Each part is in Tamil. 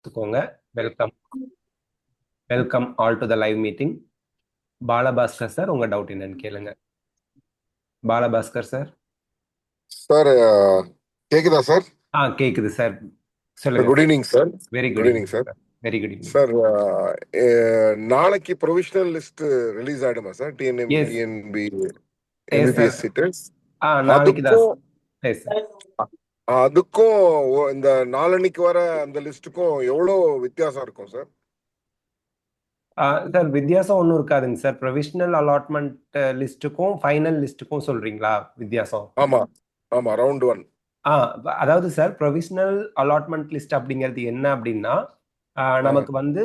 எடுத்துக்கோங்க. Welcome welcome all to the live meeting. Balabhaskar sir, உங்க டவுட் என்னன்னு கேளுங்க. பாலபாஸ்கர் சார். சார் கேக்குதா சார்? கேக்குது சார், சொல்லுங்க. Good evening sir. Very good good evening evening sir. Sir. Very good evening sir நாளைக்கு ப்ரொவிஷனல் லிஸ்ட் ரிலீஸ் ஆயிடுமா sir? Yes TNP S sir. MBBS seaters நாளைக்கு தான். அதுக்கும் எஸ் சார். அதுக்கும் இந்த நாளன்னைக்கு வர அந்த லிஸ்ட்டுக்கும் எவ்வளோ வித்தியாசம் இருக்கும் சார்? சார் வித்தியாசம் ஒன்றும் இருக்காதுங்க சார். ப்ரொவிஷனல் அலாட்மெண்ட் லிஸ்ட்டுக்கும் ஃபைனல் லிஸ்ட்டுக்கும் சொல்றீங்களா வித்தியாசம்? ஆமா ஆமா, ரவுண்ட் 1. அதாவது சார், ப்ரொவிஷனல் அலாட்மெண்ட் லிஸ்ட் அப்படிங்கிறது என்ன அப்படின்னா, நமக்கு வந்து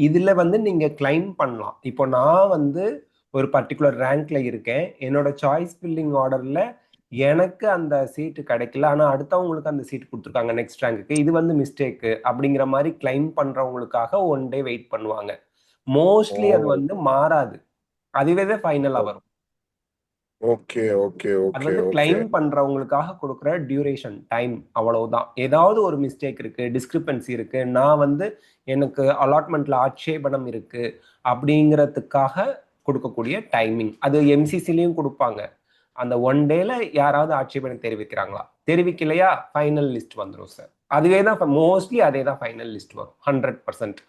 இதுல வந்து நீங்க கிளைம் பண்ணலாம். இப்போ நான் வந்து ஒரு பர்டிகுலர் ரேங்க்ல இருக்கேன், என்னோட சாய்ஸ் ஃபில்லிங் ஆர்டர்ல எனக்கு அந்த சீட்டு கிடைக்கல, ஆனா அடுத்தவங்களுக்கு அந்த சீட் கொடுத்துருக்காங்க நெக்ஸ்ட் ரேங்க்கு, இது வந்து மிஸ்டேக்கு அப்படிங்கிற மாதிரி கிளைம் பண்றவங்களுக்காக ஒன் டே வெயிட் பண்ணுவாங்க. மோஸ்ட்லி அது வந்து மாறாது, அதுவே தான் ஃபைனலா வரும். ஓகே ஓகே அது ஓகே வந்து ஓகே. கிளைம் பண்றவங்களுக்காக கொடுக்குற டியூரேஷன் டைம், அவ்வளவுதான். ஏதாவது ஒரு மிஸ்டேக் இருக்கு, டிஸ்கிரிப்பன்சி இருக்கு, நான் வந்து எனக்கு அலாட்மெண்ட்ல ஆட்சேபணம் இருக்கு அப்படிங்கிறதுக்காக கொடுக்கக்கூடிய டைமிங், அது எம்சிசிலையும் கொடுப்பாங்க. அந்த ஒன் டேல யாராவது ஆட்சேபணம் தெரிவிக்கிறாங்களா, தெரிவிக்கலையா ஃபைனல் லிஸ்ட் வந்துடும் சார். அதுவே தான் மோஸ்ட்லி அதே தான் ஃபைனல் லிஸ்ட் வரும் 100%.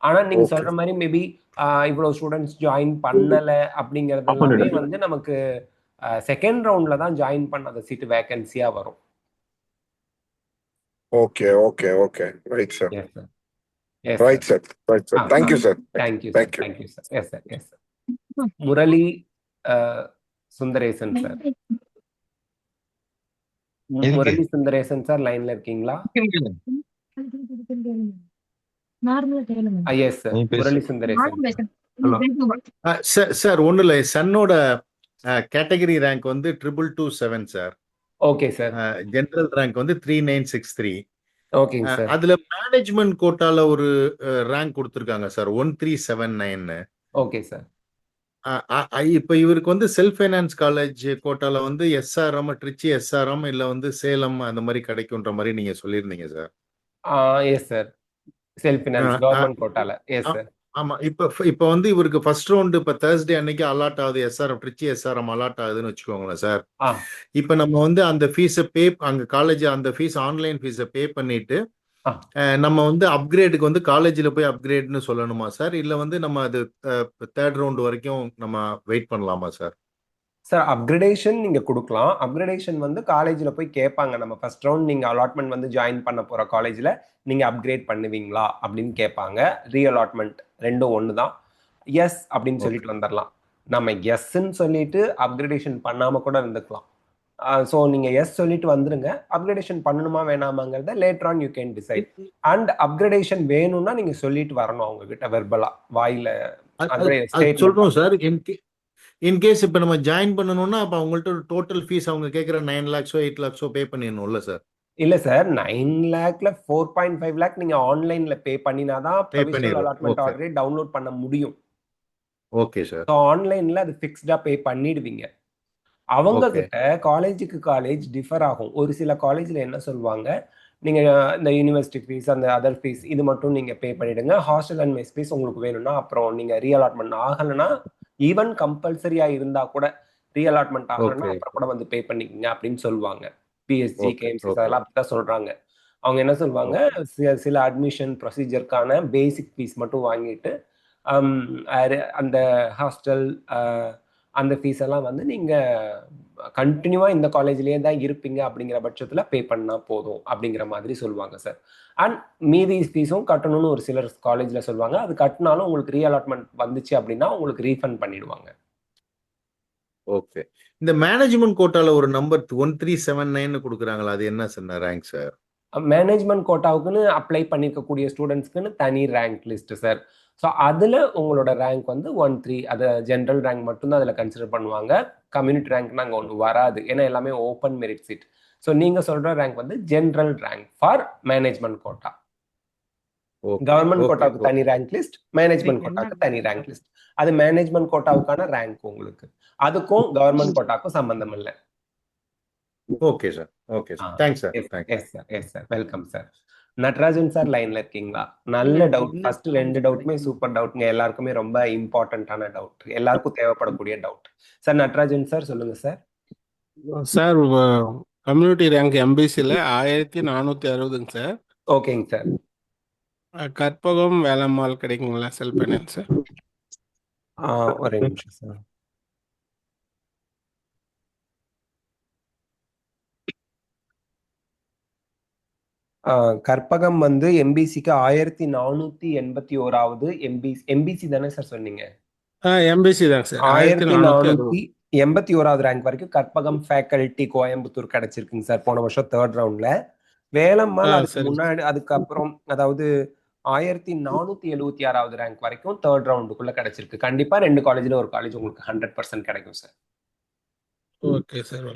ஆனா நீங்க சொல்ற மாதிரி மேபி இவ்வளவு ஸ்டூடெண்ட்ஸ் ஜாயின் பண்ணல அப்படிங்கிறது எல்லாமே வந்து நமக்கு செகண்ட் ரவுண்ட்ல தான் ஜாயின் பண்ணாத சீட்டு வேகன்சியா வரும். Okay okay okay, right sir. Yes sir. S right sir. Sir. Right sir. Thank you sir. Thank you sir. Thank you sir. Yes sir. Yes sir. Murali Sundaresan sir. Murali Sundaresan sir, லைன்ல இருக்கீங்களா? Yes sir, Murali Sundaresan. Sir ஒண்ணு இல்ல, சன்னோட கேட்டகரி ரேங்க் வந்து 2227 sir. Okay sir. General rank வந்து 3963. ஓகேங்க சார். அதுல மேனேஜ்மெண்ட் கோட்டால ஒரு ரேங்க் கொடுத்திருக்காங்க சார், 1379. Okay sir. இப்ப இவருக்கு வந்து செல்ஃப் ஃபைனான்ஸ் காலேஜ் கோட்டால வந்து எஸ்ஆர்எம், ட்ரிச்சி எஸ்ஆர்எம் இல்ல வந்து சேலம் அந்த மாதிரி கிடைக்கும்ன்ற மாதிரி நீங்க சொல்லியிருந்தீங்க சார். Yes sir, self finance government கோட்டால. Yes sir. ஆமா, இப்ப வந்து இவருக்கு ஃபர்ஸ்ட் ரவுண்ட் இப்ப தேர்ஸ்டே அன்னைக்கு அலாட் ஆகுது, எஸ்ஆர்எம் ட்ரிச்சி எஸ்ஆர்எம் அலாட் ஆகுதுன்னு வச்சுக்கோங்களேன் சார். இப்ப நம்ம வந்து அந்த ஃபீஸை அங்க காலேஜ் அந்த ஃபீஸ் ஆன்லைன் ஃபீஸை பே பண்ணிட்டு நம்ம வந்து அப்கிரேடுக்கு வந்து காலேஜ்ல போய் அப்கிரேட்னு சொல்லணுமா சார், இல்ல வந்து நம்ம அது தேர்ட் ரவுண்ட் வரைக்கும் நம்ம வெயிட் பண்ணலாமா சார்? சார், அப்கிரேடேஷன் நீங்க கொடுக்கலாம். அப்கிரேடேஷன் வந்து காலேஜ்ல போய் கேட்பாங்க, நம்ம ஃபர்ஸ்ட் ரவுண்ட் நீங்க அலாட்மெண்ட் வந்து ஜாயின் பண்ண போற காலேஜ்ல நீங்க அப்கிரேட் பண்ணுவீங்களா அப்படின்னு கேட்பாங்க. ரீஅலாட்மெண்ட் ரெண்டும் ஒன்று தான். எஸ் அப்படின்னு சொல்லிட்டு வந்துடலாம். நம்ம எஸ்ன்னு சொல்லிட்டு அப்கிரேடேஷன் பண்ணாம கூட இருந்துக்கலாம். ஸோ நீங்க எஸ் சொல்லிட்டு வந்துருங்க. அப்கிரேடேஷன் பண்ணணுமா வேணாமாங்கிறத later on you can decide. And upgradation வேணும்னா நீங்க சொல்லிட்டு வரணும் அவங்க கிட்ட வெர்பலா, வாயில சொல்றோம் சார். இன்கேஸ் இப்ப நம்ம ஜாயின் பண்ணணும்னா அப்ப அவங்கள்ட்ட டோட்டல் ஃபீஸ் அவங்க கேட்கிற 9 lakhs 8 lakhs பே பண்ணிடணும்ல சார்? இல்ல சார், 9 lakhல 4.5 lakh நீங்க ஆன்லைன்ல பே பண்ணினாதான் ப்ரொவிஷனல் அலாட்மெண்ட் ஆர்டரே டவுன்லோட் பண்ண முடியும். Okay sir. ஆன்லைன்ல அது ஃபிக்ஸ்டா பே பண்ணிடுவீங்க. அவங்க கிட்ட காலேஜுக்கு காலேஜ் டிஃபர் ஆகும். ஒரு சில காலேஜ்ல என்ன சொல்லுவாங்க, நீங்க இந்த யூனிவர்சிட்டி ஃபீஸ், அந்த அதர் ஃபீஸ் இது மட்டும் நீங்க பே பண்ணிடுங்க, ஹாஸ்டல் அண்ட் மெஸ் ஃபீஸ் உங்களுக்கு வேணும்னா அப்புறம் நீங்க ரீஅலாட்மெண்ட் ஆகலைன்னா, ஈவன் கம்பல்சரியா இருந்தா கூட ரீஅலாட்மெண்ட் ஆகலைன்னா அப்புறம் கூட வந்து பே பண்ணிக்கங்க அப்படின்னு சொல்லுவாங்க. பிஎஸ்ஜி, கேஎம்சிஸ் அதெல்லாம் அப்படிதான் சொல்றாங்க. அவங்க என்ன சொல்லுவாங்க, சில அட்மிஷன் ப்ரொசீஜருக்கான பேசிக் ஃபீஸ் மட்டும் வாங்கிட்டு அந்த ஹாஸ்டல் அந்த ஃபீஸ் எல்லாம் வந்து நீங்க கண்டினியூவா இந்த காலேஜ்லயே தான் இருப்பீங்க அப்படிங்கிற பட்சத்துல பே பண்ணா போதும் அப்படிங்கிற மாதிரி சொல்லுவாங்க சார். அண்ட் மீதி ஃபீஸும் கட்டணும்னு ஒரு சிலர் காலேஜ்ல சொல்லுவாங்க. அது கட்டினாலும் உங்களுக்கு ரீஅலாட்மெண்ட் வந்துச்சு அப்படின்னா உங்களுக்கு ரீஃபண்ட் பண்ணிடுவாங்க. ஓகே. இந்த மேனேஜ்மெண்ட் கோட்டால ஒரு நம்பர் 1379 கொடுக்குறாங்களா, அது என்ன சார் ரேங்க் சார்? மேனேஜ்மெண்ட் கோட்டாவுக்குன்னு அப்ளை பண்ணிருக்கக்கூடிய ஸ்டூடெண்ட்ஸ்க்குன்னு தனி ரேங்க் லிஸ்ட் சார். ஸோ அதில் உங்களோட ரேங்க் வந்து 13, அது ஜென்ரல் ரேங்க் மட்டும்தான் அதில் கன்சிடர் பண்ணுவாங்க. கம்யூனிட்டி ரேங்க்னா அங்கே ஒன்று வராது, ஏன்னா எல்லாமே ஓப்பன் மெரிட் சீட். ஸோ நீங்கள் சொல்கிற ரேங்க் வந்து general rank for management quota. Government கோட்டாவுக்கு தனி ரேங்க் லிஸ்ட், மேனேஜ்மெண்ட் கோட்டாவுக்கு தனி ரேங்க் லிஸ்ட். அது மேனேஜ்மெண்ட் கோட்டாவுக்கான ரேங்க் உங்களுக்கு, அதுக்கும் கவர்மெண்ட் கோட்டாவுக்கும் சம்பந்தம் இல்லை. Okay sir. Okay sir. Thanks sir. Yes sir. Yes sir. Welcome sir. Natrajan sir லைன்ல இருக்கீங்களா? நல்ல டவுட். ஃபர்ஸ்ட் 2 டவுட்டுமே சூப்பர் டவுட்ங்க. எல்லாருக்குமே ரொம்ப இம்பார்ட்டன்ட்டான டவுட். எல்லாருக்கும் தேவைப்படக்கூடிய டவுட். சார் நட்ராஜன் சார் சொல்லுங்க சார். சார் கம்யூனிட்டி ரேங்க் எம்பிசியில் 1460ங்க சார். ஓகேங்க சார். கற்பகம் வேலம்மாள் கிடைக்குங்களா? செல் பண்ணேன் சார். ஒரே நிமிஷம் சார். கற்பகம் வந்து எம்பிசிக்கு 1481வது எம்பிசி தானே சார் சொன்னீங்க? எம்பிசி தாங்க சார். 1481வது ரேங்க் வரைக்கும் கற்பகம் ஃபேக்கல்டி கோயம்புத்தூர் கிடைச்சிருக்குங்க சார் போன வருஷம் 3rd ரவுண்ட்ல. வேலம்மாள் அதுக்கு முன்னாடி அதுக்கப்புறம் அதாவது 1476வது ரேங்க் வரைக்கும் 3rd ரவுண்டுக்குள்ள கிடைச்சிருக்கு. கண்டிப்பா 2 காலேஜ்ல ஒரு காலேஜ் உங்களுக்கு 100% கிடைக்கும் sir. Okay sir.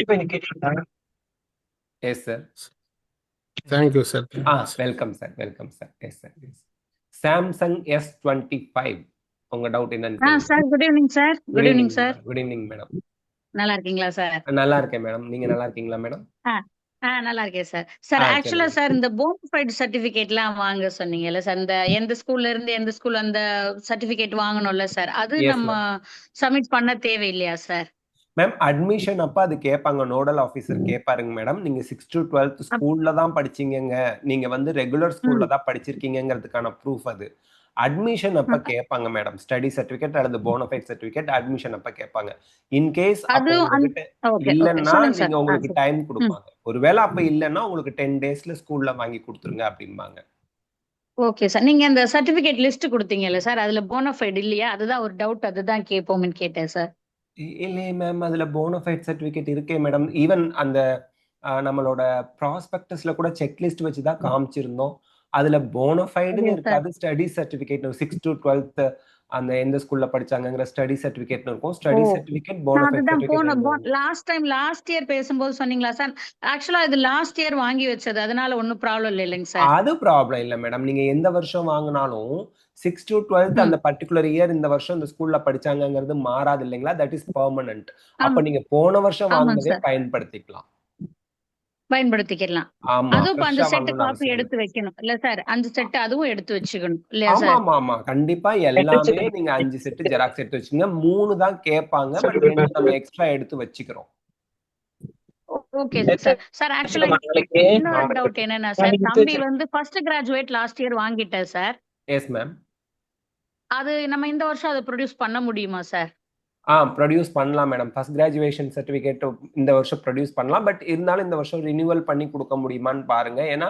Yes sir. Thank you sir. Welcome sir. Welcome sir. Yes sir. Samsung S25 உங்க டவுட் என்னன்னு? Sir good evening sir. Good evening sir. Good evening madam. நல்லா இருக்கீங்களா சார்? நல்லா இருக்கேன் மேடம். நீங்க நல்லா இருக்கீங்களா மேடம்? நல்லா இருக்கேன் சார். சார் ஆக்சுவலா சார் இந்த போனஃபைட் சர்டிபிகேட்லாம் வாங்க சொன்னீங்கல்ல சார், இந்த எந்த ஸ்கூல்ல இருந்து எந்த ஸ்கூல் அந்த சர்டிபிகேட் வாங்கணும்ல சார், அது நம்ம சப்மிட் பண்ண தேவையில்லையா சார்? மேம் அட்மிஷன் அப்ப அது கேட்பாங்க, நோடல் ஆபீசர் கேட்பாருங்க மேடம். நீங்க 6th to 12th ஸ்கூல்ல தான் படிச்சீங்க, நீங்க வந்து ரெகுலர் ஸ்கூல்ல தான் படிச்சிருக்கீங்கிறதுக்கான ப்ரூஃப் அது. அட்மிஷன் அப்ப கேட்பாங்க மேடம். ஸ்டடி சர்டிபிகேட் அல்லது போனஃபைட் சர்டிபிகேட் அட்மிஷன் அப்ப கேட்பாங்க. இன்கேஸ் இல்லன்னா நீங்க உங்களுக்கு டைம் கொடுப்பாங்க. ஒருவேளை அப்ப இல்லன்னா உங்களுக்கு 10 daysல ஸ்கூல்ல வாங்கி கொடுத்துருங்க அப்படிம்பாங்க. Okay sir. நீங்க அந்த சர்டிபிகேட் லிஸ்ட் கொடுத்தீங்கல்ல சார், அதுல போனஃபைட் இல்லையா? அதுதான் ஒரு டவுட், அதுதான் கேட்போம்னு கேட்டேன் சார். இல்லையே மேம், அதுல போனஃபைட் சர்டிபிகேட் இருக்கே மேடம். ஈவன் அந்த நம்மளோட ப்ராஸ்பெக்டஸ்ல கூட செக்லிஸ்ட் வச்சுதான் காமிச்சிருந்தோம். அதுல போனஃபைடுன்னு இருக்காது, study certificate 6th to 12th அந்த எந்த ஸ்கூல்ல படிச்சாங்கங்கிற ஸ்டடி சர்டிபிகேட் இருக்கும். Study certificate bonafide certificate last year பேசும்போது சொன்னீங்களா சார்? ஆக்சுவலா இது லாஸ்ட் இயர் வாங்கி வச்சது, அதனால ஒன்னும் ப்ராப்ளம் இல்லைங்க சார். அது ப்ராப்ளம் இல்ல மேடம். நீங்க எந்த வருஷம் வாங்கினாலும் 6th to 12th அந்த பர்டிகுலர் இயர் இந்த வருஷம் இந்த ஸ்கூல்ல படிச்சாங்கங்கிறது மாறாது இல்லைங்களா? That is permanent. அப்ப நீங்க போன வருஷம் வாங்கினதே பயன்படுத்திக்கலாம். அதுவும் அந்த செட் காப்பி எடுத்து வைக்கணும் இல்ல சார்? 5 செட் அதுவும் எடுத்து வச்சுக்கணும் இல்லையா சார்? ஆமா கண்டிப்பா எல்லாமே நீங்க 5 செட் ஜெராக்ஸ் எடுத்து வச்சுங்க. 3 தான் கேட்பாங்க, பட் 2 நம்ம எக்ஸ்ட்ரா எடுத்து வச்சுக்கிறோம். Okay sir. சார் ஆக்சுவலா இன்னொரு டவுட் என்னன்னா சார், தம்பி வந்து ஃபர்ஸ்ட் கிராஜுவேட் லாஸ்ட் இயர் வாங்கிட்டார் சார். Yes ma'am. அது நம்ம இந்த வருஷம் அதை ப்ரொடியூஸ் பண்ண முடியுமா சார்? ப்ரொடியூஸ் பண்ணலாம் மேடம். ஃபர்ஸ்ட் கிராஜுவேஷன் சர்டிபிகேட் இந்த வருஷம் ப்ரொடியூஸ் பண்ணலாம். பட் இருந்தாலும் இந்த வருஷம் ரினியூவல் பண்ணி கொடுக்க முடியுமான்னு பாருங்க. ஏன்னா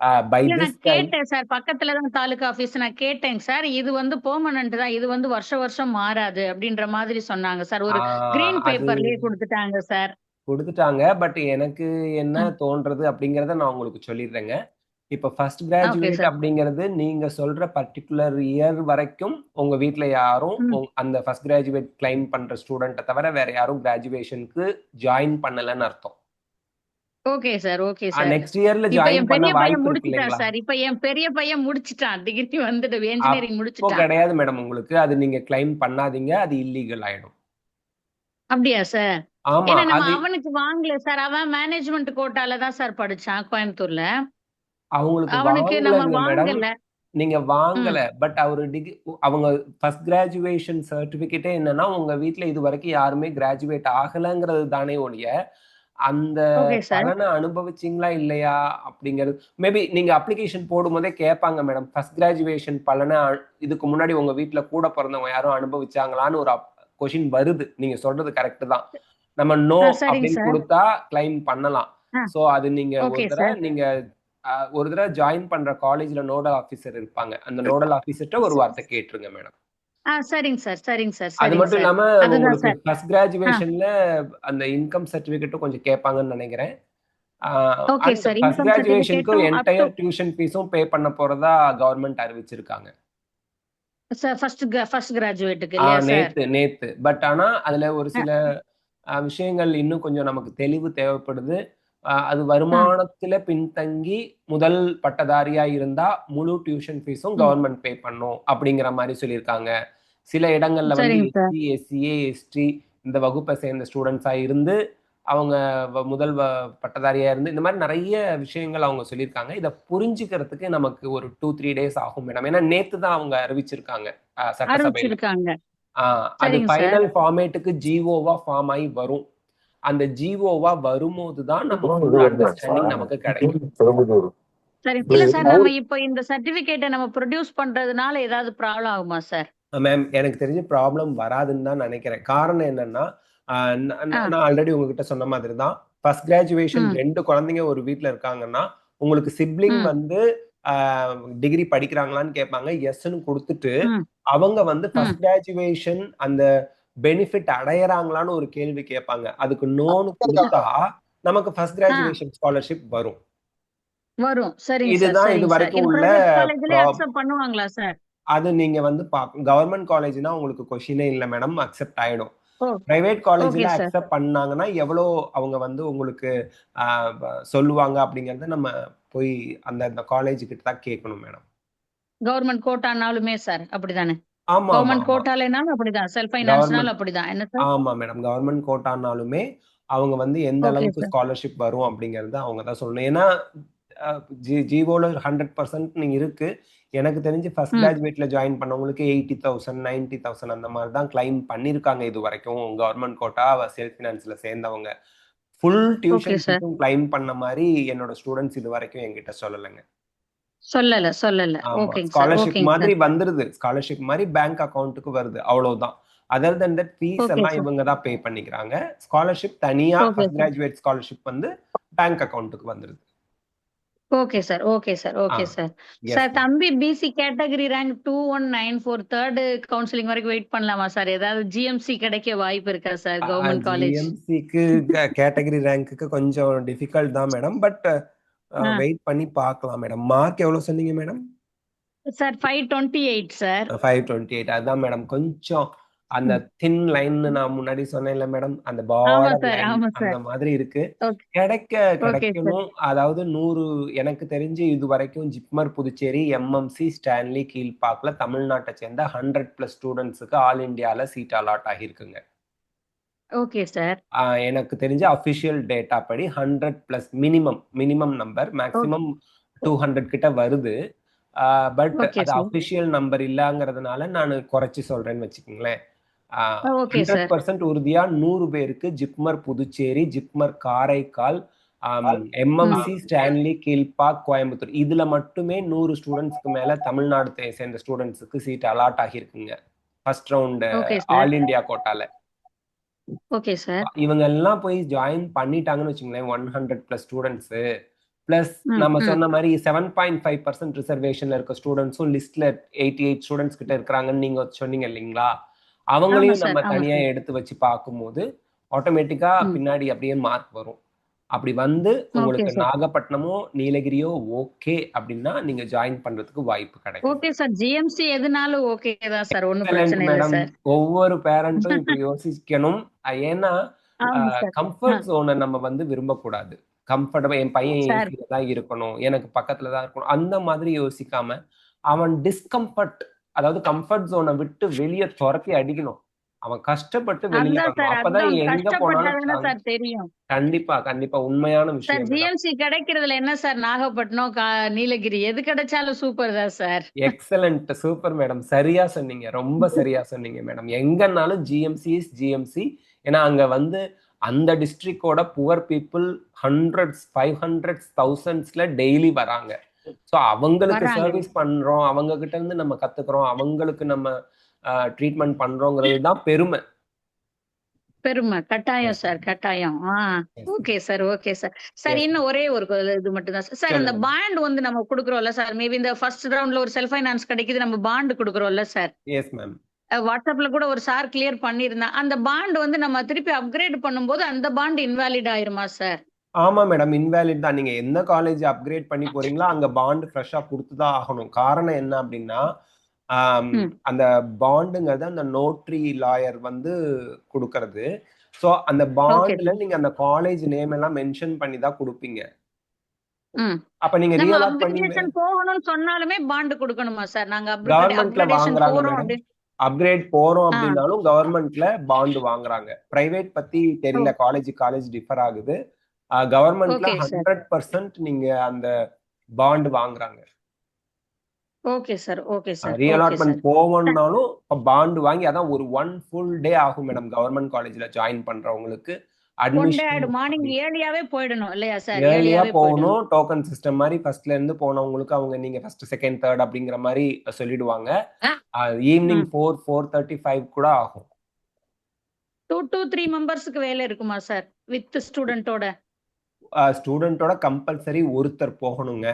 நான் கேட்டேன் சார், பக்கத்துல தான் தாலுகா ஆபீஸ், நான் கேட்டேங்க சார். இது வந்து பெர்மனன்ட் தான், இது வந்து வருஷம் மாறாது அப்படின்ற மாதிரி சொன்னாங்க சார். ஒரு கிரீன் பேப்பர்லயே கொடுத்துட்டாங்க சார். பட் எனக்கு என்ன தோன்றது அப்படிங்கறத நான் உங்களுக்கு சொல்லிடுறேங்க. இப்ப ஃபர்ஸ்ட் கிராஜுவேட் அப்படிங்கிறது நீங்க சொல்ற பர்டிகுலர் இயர் வரைக்கும் உங்க வீட்ல யாரும் அந்த ஃபர்ஸ்ட் கிராஜுவேட் கிளைம் பண்ற ஸ்டூடெண்ட்டை தவிர வேற யாரும் கிராஜுவேஷனுக்கு ஜாயின் பண்ணலன்னு அர்த்தம். Okay sir. Okay sir. Next இயர்ல ஜாயின் பண்ண வாய்ப்பு இருக்குங்களா சார்? இப்போ என் பெரிய பையன் முடிச்சிட்டான், டிகிரி வந்துட்டு இன்ஜினியரிங் முடிச்சிட்டான். கிடையாது மேடம், உங்களுக்கு அது நீங்க கிளைம் பண்ணாதீங்க, அது இல்லீகல் ஆயிடும். அப்படியா சார்? ஆமா, ஏன்னா நம்ம அவனுக்கு வாங்கல சார். அவன் மேனேஜ்மெண்ட் கோட்டால தான் சார் படிச்சான் கோயம்புத்தூர்ல. அவனுக்கு நம்ம வாங்கல, நீங்க வாங்கல. பட் அவங்க ஃபர்ஸ்ட் கிராஜுவேஷன் சர்டிபிகேட்டே என்னன்னா உங்க வீட்ல இது வரைக்கும் யாருமே கிராஜுவேட் ஆகலங்கிறது தானே ஒழிய அந்த பலனை அனுபவிச்சீங்களா இல்லையா அப்படிங்கிறது மேபி நீங்க அப்ளிகேஷன் போடும்போதே கேட்பாங்க மேடம். ஃபர்ஸ்ட் கிராஜுவேஷன் பலனை இதுக்கு முன்னாடி உங்க வீட்ல கூட பிறந்தவங்க யாரும் அனுபவிச்சாங்களான்னு ஒரு கொஸ்டின் வருது. நீங்க சொல்றது கரெக்ட் தான். நம்ம நோ அப்படின்னு கொடுத்தா கிளைம் பண்ணலாம். சோ அது நீங்க ஒரு தடவை ஜாயின் பண்ற காலேஜ்ல நோடல் ஆபீசர் இருப்பாங்க, அந்த நோடல் ஆபீசர்ட்ட ஒரு வார்த்தை கேட்டுருங்க மேடம். சரிங்க சார். சரிங்க சார். அது மட்டும் இல்லாம உங்களுக்கு ஃபர்ஸ்ட் கிராஜுவேஷன்ல அந்த இன்கம் சர்டிபிகேட்டும் கொஞ்சம் கேட்பாங்கன்னு நினைக்கிறேன். ஃபர்ஸ்ட் கிராஜுவேஷனுக்கு என்டையர் டியூஷன் ஃபீஸும் பே பண்ண போறதா கவர்மெண்ட் அறிவிச்சிருக்காங்க சார். ஃபர்ஸ்ட் கிராஜுவேட்டுக்கு நேத்து. பட் ஆனா அதுல ஒரு சில விஷயங்கள் இன்னும் கொஞ்சம் நமக்கு தெளிவு தேவைப்படுது. அது வருமானத்துல பின்தங்கி முதல் பட்டதாரியா இருந்தா முழு டியூஷன் ஃபீஸும் கவர்மெண்ட் பே பண்ணும் அப்படிங்கிற மாதிரி சொல்லியிருக்காங்க. சில இடங்கள்ல வந்து SC, SCA, ST இந்த வகுப்பை சேர்ந்த ஸ்டூடெண்ட்ஸா இருந்து அவங்க முதல் பட்டதாரியா இருந்து இந்த மாதிரி நிறைய விஷயங்கள் அவங்க சொல்லியிருக்காங்க. இதை புரிஞ்சுக்கிறதுக்கு நமக்கு ஒரு 2-3 டேஸ் ஆகும் மேடம். ஏன்னா நேத்து தான் அவங்க அறிவிச்சிருக்காங்க சட்டசபையில. அறிவிச்சிருக்காங்க. அது சரிங்க சார். ஃபைனல் ஃபார்மேட்டுக்கு ஜிஓவா ஃபார்ம் ஆகி வரும். அந்த ஜிஓவா வரும்போது தான் நம்ம ஃபுல் அண்டர்ஸ்டாண்டிங் நமக்கு கிடைக்கும். சரி இல்ல சார், நம்ம இப்போ இந்த சர்டிபிகேட்டை நம்ம ப்ரொடியூஸ் பண்றதுனால ஏதாவது ப்ராப்ளம் ஆகுமா சார்? மேம் எனக்கு தெரிஞ்ச ப்ராப்ளம் வராதுன்னு தான் நினைக்கிறேன். காரணம் என்னன்னா நான் ஆல்ரெடி உங்ககிட்ட சொன்ன மாதிரி தான் ஃபர்ஸ்ட் கிராஜுவேஷன் 2 குழந்தைங்க ஒரு வீட்ல இருக்காங்கன்னா உங்களுக்கு சிப்ளிங் வந்து டிகிரி படிக்கிறாங்களான்னு கேட்பாங்க. எஸ்ன்னு கொடுத்துட்டு அவங்க வந்து ஃபர்ஸ்ட் கிராஜுவேஷன் அந்த பெனிஃபிட் அடையறாங்களான்னு ஒரு கேள்வி கேட்பாங்க. அதுக்கு நோன்னு கொடுத்தா நமக்கு ஃபர்ஸ்ட் கிராஜுவேஷன் ஸ்காலர்ஷிப் வரும். சரிங்க சார். இதுதான் இது வரைக்கும் உள்ள அக்செப்ட் பண்ணுவாங்களா சார்? அது நீங்க வந்து கவர்மெண்ட் காலேஜ்னா உங்களுக்கு கொஸ்டினே இல்ல மேடம், அக்செப்ட் ஆயிடும். பிரைவேட் காலேஜ்ல அக்செப்ட் பண்ணாங்கன்னா எவ்வளோ அவங்க வந்து உங்களுக்கு சொல்லுவாங்க அப்படிங்கறத நம்ம போய் அந்த காலேஜ் கிட்ட தான் கேட்கணும் மேடம். கவர்மெண்ட் கோட்டானாலுமே சார் அப்படிதானே? ஆமா கவர்மெண்ட் கோட்டாலேனாலும் அப்படிதான், செல்ஃப் ஃபைனான்ஸ்னாலும் அப்படிதான் என்ன சார்? ஆமா மேடம், கவர்மெண்ட் கோட்டானாலுமே அவங்க வந்து எந்த அளவுக்கு ஸ்காலர்ஷிப் வரும் அப்படிங்கறத அவங்க தான் சொல்லணும். ஏன்னா ஜிஓல 100% நீங்க இருக்கு. எனக்கு தெரிஞ்சு ஃபர்ஸ்ட் கிராஜுவேட்ல ஜாயின் பண்ணவங்களுக்கு 80,000 90,000 அந்த மாதிரி தான் கிளைம் பண்ணிருக்காங்க இது வரைக்கும். கவர்மெண்ட் கோட்டா செல்ஃப் ஃபைனான்ஸ்ல சேர்ந்தவங்க ஃபுல் டியூஷன் கிளைம் பண்ண மாதிரி என்னோட ஸ்டூடெண்ட்ஸ் இது வரைக்கும் என்கிட்ட சொல்லலைங்க. சொல்லல. ஸ்காலர்ஷிப் மாதிரி வந்துருது, ஸ்காலர்ஷிப் மாதிரி பேங்க் அக்கவுண்ட்டுக்கு வருது, அவ்வளவுதான். அதர் தென் தட் ஃபீஸ் எல்லாம் இவங்க தான் பே பண்ணிக்கிறாங்க. ஸ்காலர்ஷிப் தனியா ஃபர்ஸ்ட் கிராஜுவேட் ஸ்காலர்ஷிப் வந்து பேங்க் அக்கவுண்ட்டுக்கு வந்துருது. Okay sir. சார் தம்பி PC category rank 2194 3rd counselling வரைக்கும் வெயிட் பண்ணலாமா சார்? ஏதாவது ஜிஎம்சி கிடைக்க வாய்ப்பு இருக்கா சார் கவர்மெண்ட் காலேஜ்? ஜிஎம்சிக்கு கேட்டகரி ரேங்க்குக்கு கொஞ்சம் டிஃபிகல்ட் தான் மேடம், பட் வெயிட் பண்ணி பார்க்கலாம் மேடம். மார்க் எவ்வளவு சொன்னீங்க மேடம்? Sir 528 sir. 528 அதான் மேடம் கொஞ்சம் அந்த தின் லைன் நான் முன்னாடி சொன்னேன்ல மேடம், அந்த பார்டர் லைன் அந்த மாதிரி இருக்கு. கிடைக்கணும். அதாவது 100 எனக்கு தெரிஞ்சு இது வரைக்கும் ஜிப்மர் புதுச்சேரி, எம்எம்சி, ஸ்டான்லி, கீழ்பாக்ல தமிழ்நாட்டை சேர்ந்த 100+ ஸ்டூடெண்ட்ஸுக்கு ஆல் இந்தியால சீட் அலாட் ஆகியிருக்குங்க. Okay sir. எனக்கு தெரிஞ்ச அபிஷியல் டேட்டா படி 100+ மினிமம் நம்பர், மேக்ஸிமம் 200 கிட்ட வருது. பட் அது அபிஷியல் நம்பர் இல்லங்கிறதுனால நான் குறைச்சி சொல்றேன்னு வச்சுக்கோங்களேன். 100% உறுதியா 100 பேருக்கு ஜிப்மர் புதுச்சேரி, ஜிப்மர் காரைக்கால், எம்எம்சி, ஸ்டான்லி, கீழ்பாக், கோயம்புத்தூர் இதுல மட்டுமே 100 ஸ்டூடெண்ட்ஸ்க்கு மேல தமிழ்நாடு சேர்ந்த ஸ்டூடெண்ட்ஸுக்கு சீட் அலாட் ஆகியிருக்குங்க ஃபர்ஸ்ட் ரவுண்ட் ஆல் இந்தியா கோட்டால. Okay sir. இவங்க எல்லாம் போய் ஜாயின் பண்ணிட்டாங்கன்னு வச்சுங்களேன் 100+ ஸ்டூடெண்ட்ஸ் பிளஸ் நம்ம சொன்ன மாதிரி 7.5% ரிசர்வேஷன்ல இருக்க ஸ்டூடெண்ட்ஸும் லிஸ்ட்ல 88 ஸ்டூடெண்ட்ஸ் கிட்ட இருக்கிறாங்கன்னு நீங்க சொன்னீங்க இல்லைங்களா? அவங்களையும் நம்ம தனியா எடுத்து வச்சு பார்க்கும்போது ஆட்டோமேட்டிக்கா பின்னாடி அப்படியே மார்க் வரும். அப்படி வந்து உங்களுக்கு நாகப்பட்டினமோ நீலகிரியோ ஓகே அப்படின்னா நீங்க ஜாயின் பண்றதுக்கு வாய்ப்பு கிடைக்கும். ஓகே சார், ஜிஎம்சி எதுனாலும் ஓகே தான் சார், ஒண்ணும் பிரச்சனை இல்ல சார். ஒவ்வொரு பேரண்ட்டும் இப்ப யோசிக்கணும். ஏன்னா கம்ஃபர்ட் ஜோனை நம்ம வந்து விரும்பக்கூடாது. கம்ஃபர்டபிள் என் பையன் ஏசில தான் இருக்கணும், எனக்கு பக்கத்துல தான் இருக்கணும் அந்த மாதிரி யோசிக்காம அவன் டிஸ்கம்ஃபர்ட், அதாவது கம்ஃபர்ட் ஜோனை விட்டு வெளியே துரத்தி அடிக்கணும். அவன் கஷ்டப்பட்டு வெளியே வரணும். அப்பதான் எங்க போனாலும் தெரியும். கண்டிப்பா உண்மையான விஷயம். ஜிஎம்சி கிடைக்கிறதுல என்ன சார், நாகப்பட்டினம், நீலகிரி எது கிடைச்சாலும் சூப்பர் தான் சார். எக்ஸலண்ட், சூப்பர் மேடம், சரியா சொன்னீங்க, ரொம்ப சரியா சொன்னீங்க மேடம். எங்கனாலும் ஜிஎம்சி. ஏன்னா அங்க வந்து அந்த டிஸ்ட்ரிக்டோட புவர் பீப்புள் 100s 500s 1000sல டெய்லி வராங்க. சோ அவங்களுக்கு சர்வீஸ் பண்றோம், அவங்க கிட்ட இருந்து நம்ம கத்துக்கிறோம், அவங்களுக்கு நம்ம ட்ரீட்மெண்ட் பண்றோங்கிறது தான் பெருமை. கட்டாயம் சார், கட்டாயம். Okay sir. சார் இன்னும் ஒரே ஒரு இது மட்டும் தான் சார். இந்த பாண்ட் வந்து நம்ம குடுக்குறோம்ல சார், மேபி இந்த ஃபர்ஸ்ட் ரவுண்ட்ல ஒரு செல்ஃப் ஃபைனான்ஸ் கிடைக்குது, நம்ம பாண்ட் குடுக்குறோம்ல சார். Yes ma'am. வாட்ஸ்அப்ல கூட ஒரு சார் கிளியர் பண்ணிருந்தேன். அந்த பாண்ட் வந்து நம்ம திருப்பி அப்கிரேட் பண்ணும்போது அந்த பாண்ட் இன்வாலிட் ஆயிருமா சார்? ஆமா மேடம், இன்வாலிட் தான். நீங்க எந்த காலேஜ் அப்கிரேட் பண்ணி போறீங்களோ அங்க பாண்ட் ஃப்ரெஷ்ஷா கொடுத்துதான் ஆகணும். காரணம் என்ன அப்படின்னா அந்த பாண்டுங்கிறது அந்த நோட்ரி லாயர் வந்து கொடுக்கறது. சோ அந்த பாண்ட்ல நீங்க அந்த காலேஜ் நேம் எல்லாம் மென்ஷன் பண்ணி தான் கொடுப்பீங்க. அப்ப நீங்க ரியல் பண்ணி போகணும்னு சொன்னாலுமே பாண்ட் கொடுக்கணுமா சார்? நாங்க கவர்மெண்ட்ல வாங்குறாங்க மேடம். அப்கிரேட் போறோம் ஆ அப்படின்னாலும் கவர்மெண்ட்ல பாண்ட் வாங்குறாங்க. பிரைவேட் பத்தி ஓ தெரியல, காலேஜ் டிஃபர் ஆகுது. கவர்மெண்ட்ல ஓகே சார் 100% நீங்க அந்த பாண்ட் வாங்குறாங்க. Okay sir okay sir okay reallotment sir போவோம்னாலும் பாண்ட் வாங்கி, அதான் ஒரு 1 ஃபுல் டே ஆகும் மேடம் கவர்மெண்ட் காலேஜ்ல ஜாயின் பண்றவங்களுக்கு. ஒன் டே அட்மிஷன் மார்னிங் ஏர்லியாவே போயிடணும் இல்லையா சார்? ஏர்லியா ஏர்லியாவே போயிடணும். போகணும். டோக்கன் சிஸ்டம் மாதிரி ஃபர்ஸ்ட்ல இருந்து போனவங்களுக்கு அவங்க நீங்க ஃபர்ஸ்ட் செகண்ட் தேர்ட் அப்படிங்கிற மாதிரி சொல்லிடுவாங்க. ஈவினிங் 4:35 கூட ஆகும். 2 to 3 மெம்பர்ஸ்க்கு வேலை இருக்குமா சார் வித் ஸ்டூடெண்டோட? ஸ்டூடெண்டோட கம்பல்சரி ஒருத்தர் போகணுங்க.